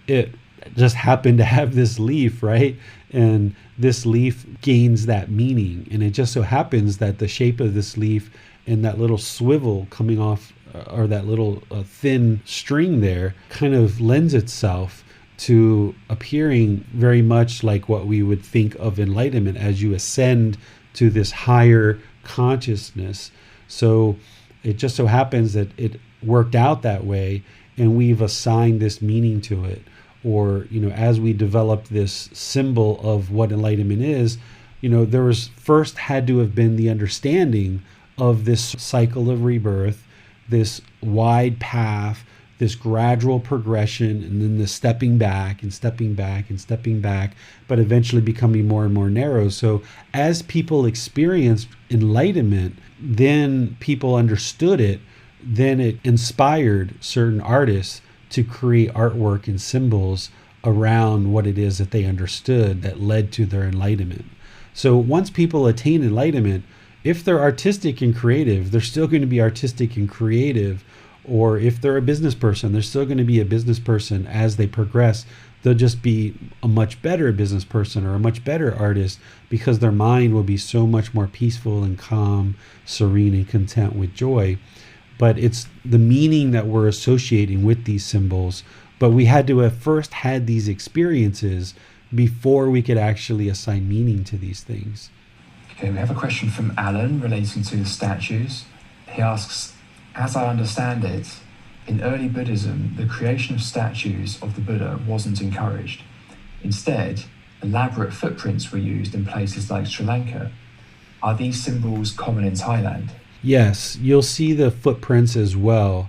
it just happened to have this leaf, right? And this leaf gains that meaning. And it just so happens that the shape of this leaf and that little swivel coming off, or that little thin string there, kind of lends itself to appearing very much like what we would think of enlightenment as you ascend to this higher consciousness. So it just so happens that it worked out that way, and we've assigned this meaning to it. Or, as we develop this symbol of what enlightenment is, there was first had to have been the understanding of this cycle of rebirth, this wide path, this gradual progression, and then the stepping back and stepping back and stepping back, but eventually becoming more and more narrow. So as people experienced enlightenment, then people understood it, then it inspired certain artists to create artwork and symbols around what it is that they understood that led to their enlightenment. So once people attain enlightenment, if they're artistic and creative, they're still going to be artistic and creative Or if they're a business person, they're still going to be a business person as they progress. They'll just be a much better business person or a much better artist because their mind will be so much more peaceful and calm, serene, and content with joy. But it's the meaning that we're associating with these symbols. But we had to have first had these experiences before we could actually assign meaning to these things. Okay, we have a question from Alan relating to the statues. He asks, as I understand it, in early Buddhism, the creation of statues of the Buddha wasn't encouraged. Instead, elaborate footprints were used in places like Sri Lanka. Are these symbols common in Thailand? Yes, you'll see the footprints as well.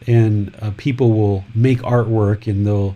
And people will make artwork and they'll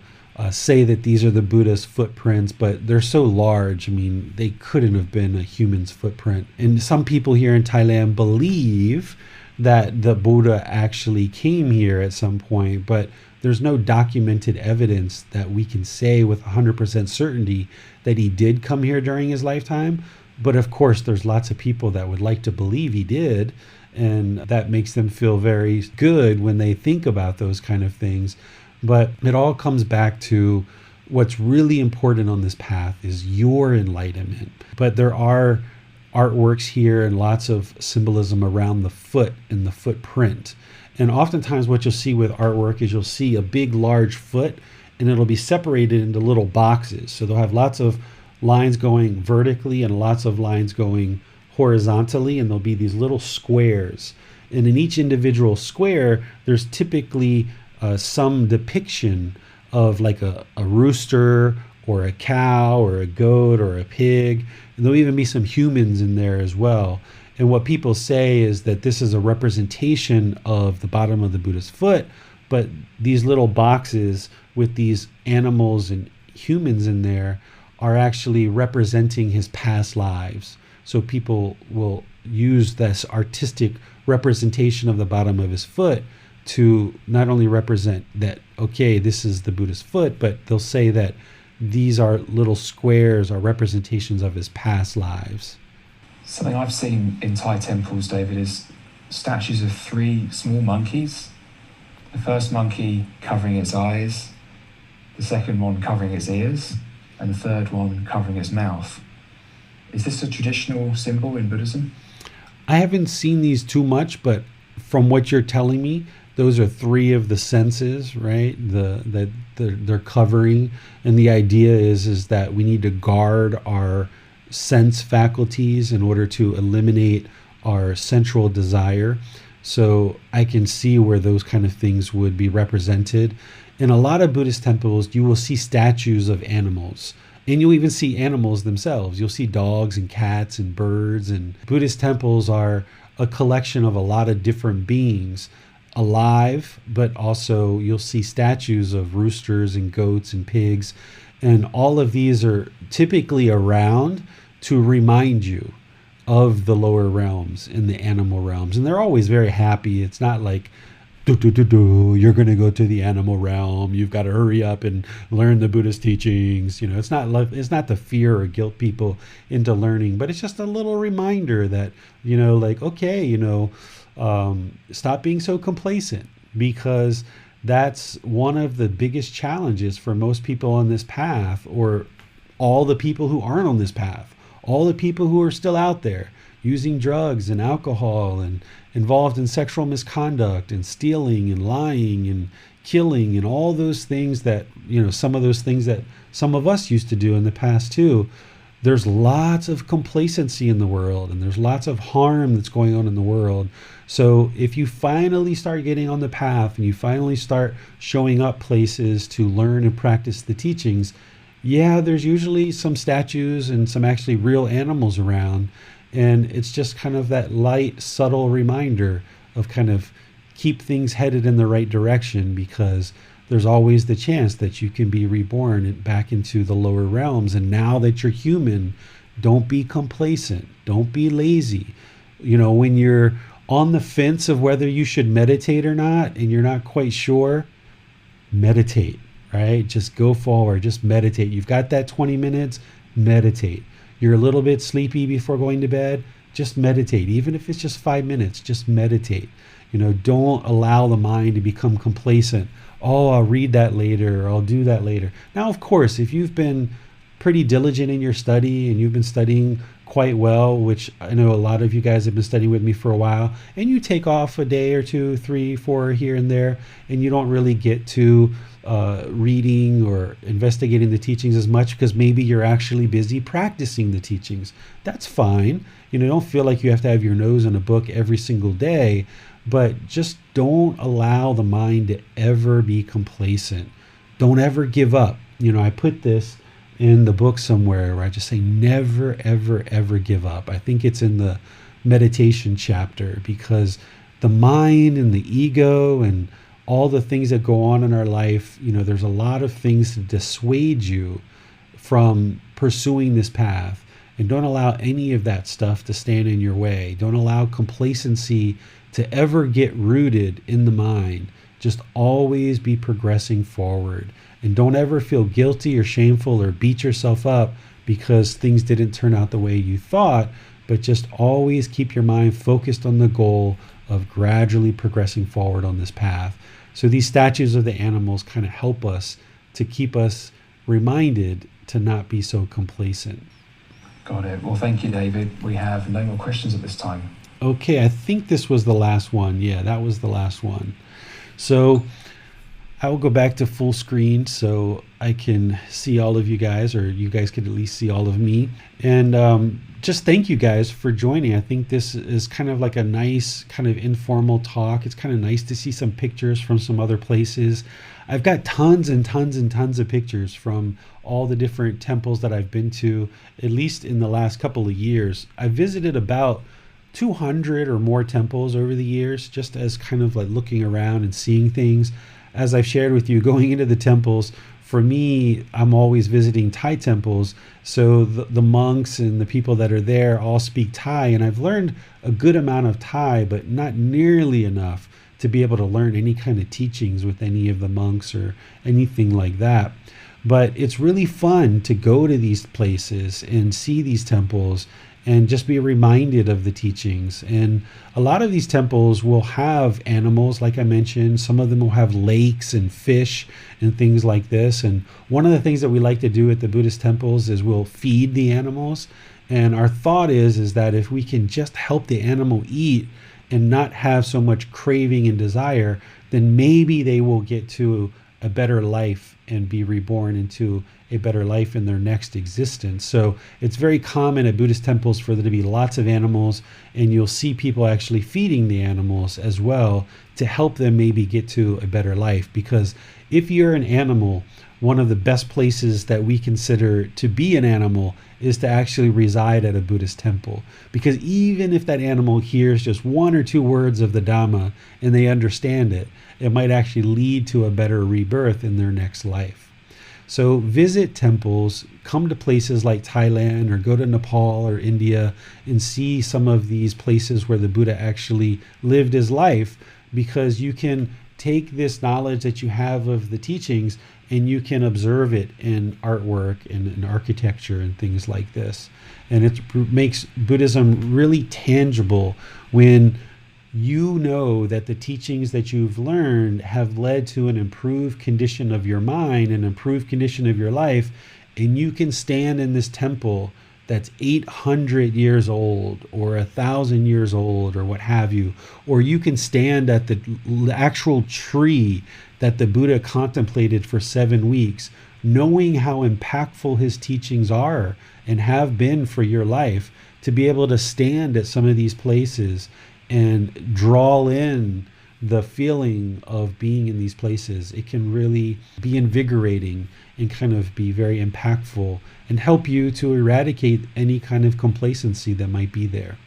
say that these are the Buddha's footprints, but they're so large. I mean, they couldn't have been a human's footprint. And some people here in Thailand believe that the Buddha actually came here at some point, but there's no documented evidence that we can say with 100% certainty that he did come here during his lifetime. But of course, there's lots of people that would like to believe he did, and that makes them feel very good when they think about those kind of things. But it all comes back to what's really important on this path is your enlightenment. But there are artworks here and lots of symbolism around the foot and the footprint. And oftentimes what you'll see with artwork is you'll see a big, large foot, and it'll be separated into little boxes. So they'll have lots of lines going vertically and lots of lines going horizontally, and there'll be these little squares. And in each individual square, there's typically some depiction of like a rooster or a cow or a goat or a pig. And there'll even be some humans in there as well. And what people say is that this is a representation of the bottom of the Buddha's foot, but these little boxes with these animals and humans in there are actually representing his past lives. So people will use this artistic representation of the bottom of his foot to not only represent that, okay, this is the Buddha's foot, but they'll say that these are little squares are representations of his past lives. Something I've seen in Thai temples, David, is statues of 3 small monkeys. The first monkey covering its eyes, the second one covering its ears, and the third one covering its mouth. Is this a traditional symbol in Buddhism? I haven't seen these too much, but from what you're telling me, those are 3 of the senses, right? That they're covering, and the idea is that we need to guard our sense faculties in order to eliminate our sensual desire. So I can see where those kind of things would be represented. In a lot of Buddhist temples, you will see statues of animals. And you'll even see animals themselves. You'll see dogs and cats and birds. And Buddhist temples are a collection of a lot of different beings alive, but also you'll see statues of roosters and goats and pigs. And all of these are typically around to remind you of the lower realms and the animal realms. And they're always very happy. It's not like, you're going to go to the animal realm. You've got to hurry up and learn the Buddhist teachings. It's not to fear or guilt people into learning, but it's just a little reminder that, stop being so complacent, because that's one of the biggest challenges for most people on this path, or all the people who aren't on this path, all the people who are still out there using drugs and alcohol and involved in sexual misconduct and stealing and lying and killing and all those things that, some of those things that some of us used to do in the past too. There's lots of complacency in the world, and there's lots of harm that's going on in the world. So if you finally start getting on the path and you finally start showing up places to learn and practice the teachings, there's usually some statues and some actually real animals around. And it's just kind of that light, subtle reminder of kind of keep things headed in the right direction, because there's always the chance that you can be reborn back into the lower realms. And now that you're human, don't be complacent. Don't be lazy. When you're on the fence of whether you should meditate or not, and you're not quite sure, meditate, right? Just go forward, just meditate. You've got that 20 minutes, meditate. You're a little bit sleepy before going to bed, Just meditate. Even if it's just 5 minutes, just meditate. Don't allow the mind to become complacent. Oh, I'll read that later, or I'll do that later. Now, of course, if you've been pretty diligent in your study and you've been studying quite well, which I know a lot of you guys have been studying with me for a while, and you take off a day or 2, 3, 4 here and there, and you don't really get to reading or investigating the teachings as much because maybe you're actually busy practicing the teachings. That's fine. Don't feel like you have to have your nose in a book every single day, but just don't allow the mind to ever be complacent. Don't ever give up. I put this in the book somewhere where I just say never, ever, ever give up. I think it's in the meditation chapter, because the mind and the ego and all the things that go on in our life, there's a lot of things to dissuade you from pursuing this path. And don't allow any of that stuff to stand in your way. Don't allow complacency to ever get rooted in the mind. Just always be progressing forward. And don't ever feel guilty or shameful or beat yourself up because things didn't turn out the way you thought, but just always keep your mind focused on the goal of gradually progressing forward on this path. So these statues of the animals kind of help us to keep us reminded to not be so complacent. Got it. Well, thank you, David. We have no more questions at this time. Okay, I think this was the last one. Yeah, that was the last one. So I will go back to full screen so I can see all of you guys, or you guys can at least see all of me. And just thank you guys for joining. I think this is kind of like a nice kind of informal talk. It's kind of nice to see some pictures from some other places. I've got tons and tons and tons of pictures from all the different temples that I've been to, at least in the last couple of years. I've visited about 200 or more temples over the years, just as kind of like looking around and seeing things. As I've shared with you, going into the temples, for me, I'm always visiting Thai temples. So the monks and the people that are there all speak Thai, and I've learned a good amount of Thai, but not nearly enough to be able to learn any kind of teachings with any of the monks or anything like that. But it's really fun to go to these places and see these temples and just be reminded of the teachings. And a lot of these temples will have animals, like I mentioned. Some of them will have lakes and fish and things like this. And one of the things that we like to do at the Buddhist temples is we'll feed the animals. And our thought is that if we can just help the animal eat and not have so much craving and desire, then maybe they will get to a better life and be reborn into a better life in their next existence. So it's very common at Buddhist temples for there to be lots of animals, and you'll see people actually feeding the animals as well to help them maybe get to a better life. Because if you're an animal, one of the best places that we consider to be an animal is to actually reside at a Buddhist temple. Because even if that animal hears just 1 or 2 words of the Dhamma and they understand it, it might actually lead to a better rebirth in their next life. So visit temples, come to places like Thailand, or go to Nepal or India and see some of these places where the Buddha actually lived his life, because you can take this knowledge that you have of the teachings and you can observe it in artwork and in architecture and things like this. And it makes Buddhism really tangible when you know that the teachings that you've learned have led to an improved condition of your mind, an improved condition of your life, and you can stand in this temple that's 800 years old or 1,000 years old or what have you, or you can stand at the actual tree that the Buddha contemplated for 7 weeks, knowing how impactful his teachings are and have been for your life, to be able to stand at some of these places and draw in the feeling of being in these places. It can really be invigorating and kind of be very impactful and help you to eradicate any kind of complacency that might be there.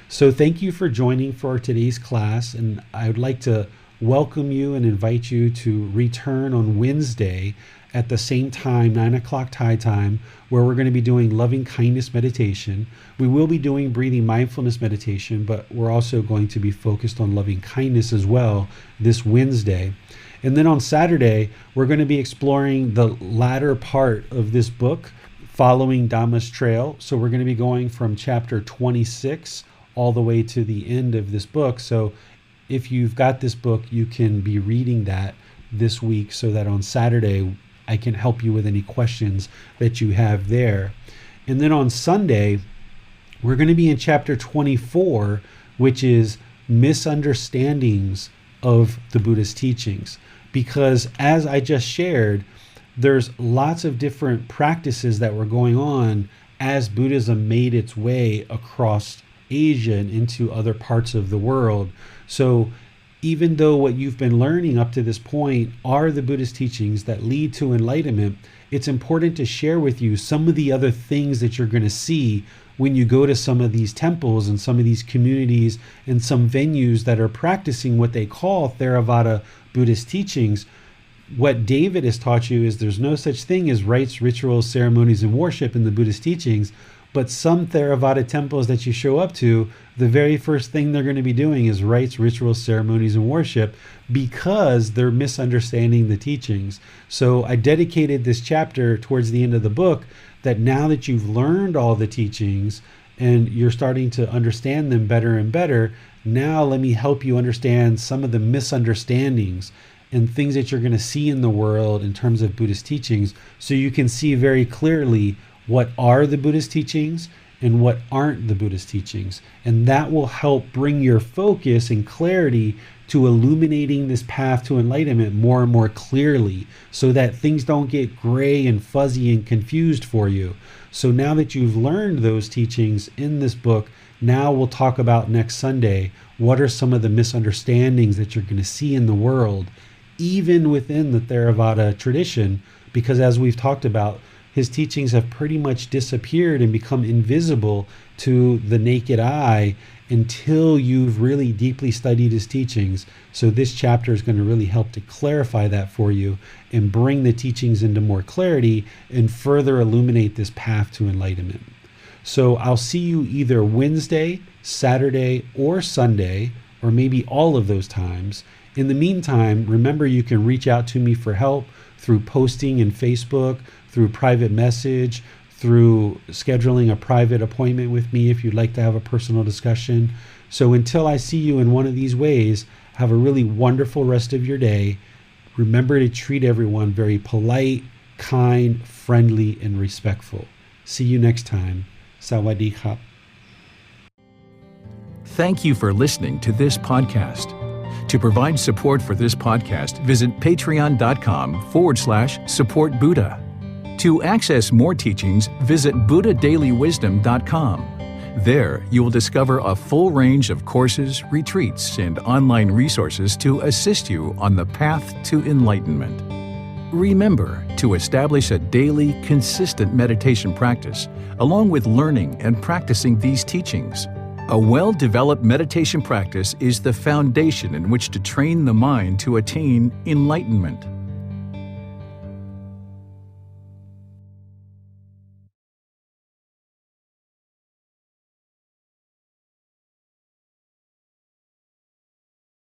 So thank you for joining for today's class, and I would like to welcome you and invite you to return on Wednesday at the same time, 9 o'clock Thai time, where we're going to be doing loving kindness meditation. We will be doing breathing mindfulness meditation, but we're also going to be focused on loving kindness as well this Wednesday. And then on Saturday, we're going to be exploring the latter part of this book, following Dhamma's trail. So we're going to be going from chapter 26 all the way to the end of this book. So if you've got this book, you can be reading that this week so that on Saturday I can help you with any questions that you have there. And then on Sunday, we're going to be in chapter 24, which is misunderstandings of the Buddha's teachings. Because as I just shared, there's lots of different practices that were going on as Buddhism made its way across Asia and into other parts of the world. So even though what you've been learning up to this point are the Buddhist teachings that lead to enlightenment, it's important to share with you some of the other things that you're going to see when you go to some of these temples and some of these communities and some venues that are practicing what they call Theravada Buddhist teachings. What David has taught you is there's no such thing as rites, rituals, ceremonies, and worship in the Buddhist teachings. But some Theravada temples that you show up to, the very first thing they're going to be doing is rites, rituals, ceremonies, and worship, because they're misunderstanding the teachings. So I dedicated this chapter towards the end of the book that now that you've learned all the teachings and you're starting to understand them better and better, now let me help you understand some of the misunderstandings and things that you're going to see in the world in terms of Buddhist teachings, so you can see very clearly what are the Buddhist teachings and what aren't the Buddhist teachings. And that will help bring your focus and clarity to illuminating this path to enlightenment more and more clearly, so that things don't get gray and fuzzy and confused for you. So now that you've learned those teachings in this book, now we'll talk about next Sunday, what are some of the misunderstandings that you're going to see in the world, even within the Theravada tradition, because as we've talked about, his teachings have pretty much disappeared and become invisible to the naked eye until you've really deeply studied his teachings. So this chapter is going to really help to clarify that for you and bring the teachings into more clarity and further illuminate this path to enlightenment. So I'll see you either Wednesday, Saturday, or Sunday, or maybe all of those times. In the meantime, remember you can reach out to me for help through posting in Facebook, through private message, through scheduling a private appointment with me if you'd like to have a personal discussion. So until I see you in one of these ways, have a really wonderful rest of your day. Remember to treat everyone very polite, kind, friendly, and respectful. See you next time. Sawadee khap. Thank you for listening to this podcast. To provide support for this podcast, visit patreon.com/support Buddha. To access more teachings, visit buddhadailywisdom.com. There, you will discover a full range of courses, retreats, and online resources to assist you on the path to enlightenment. Remember to establish a daily, consistent meditation practice, along with learning and practicing these teachings. A well-developed meditation practice is the foundation in which to train the mind to attain enlightenment.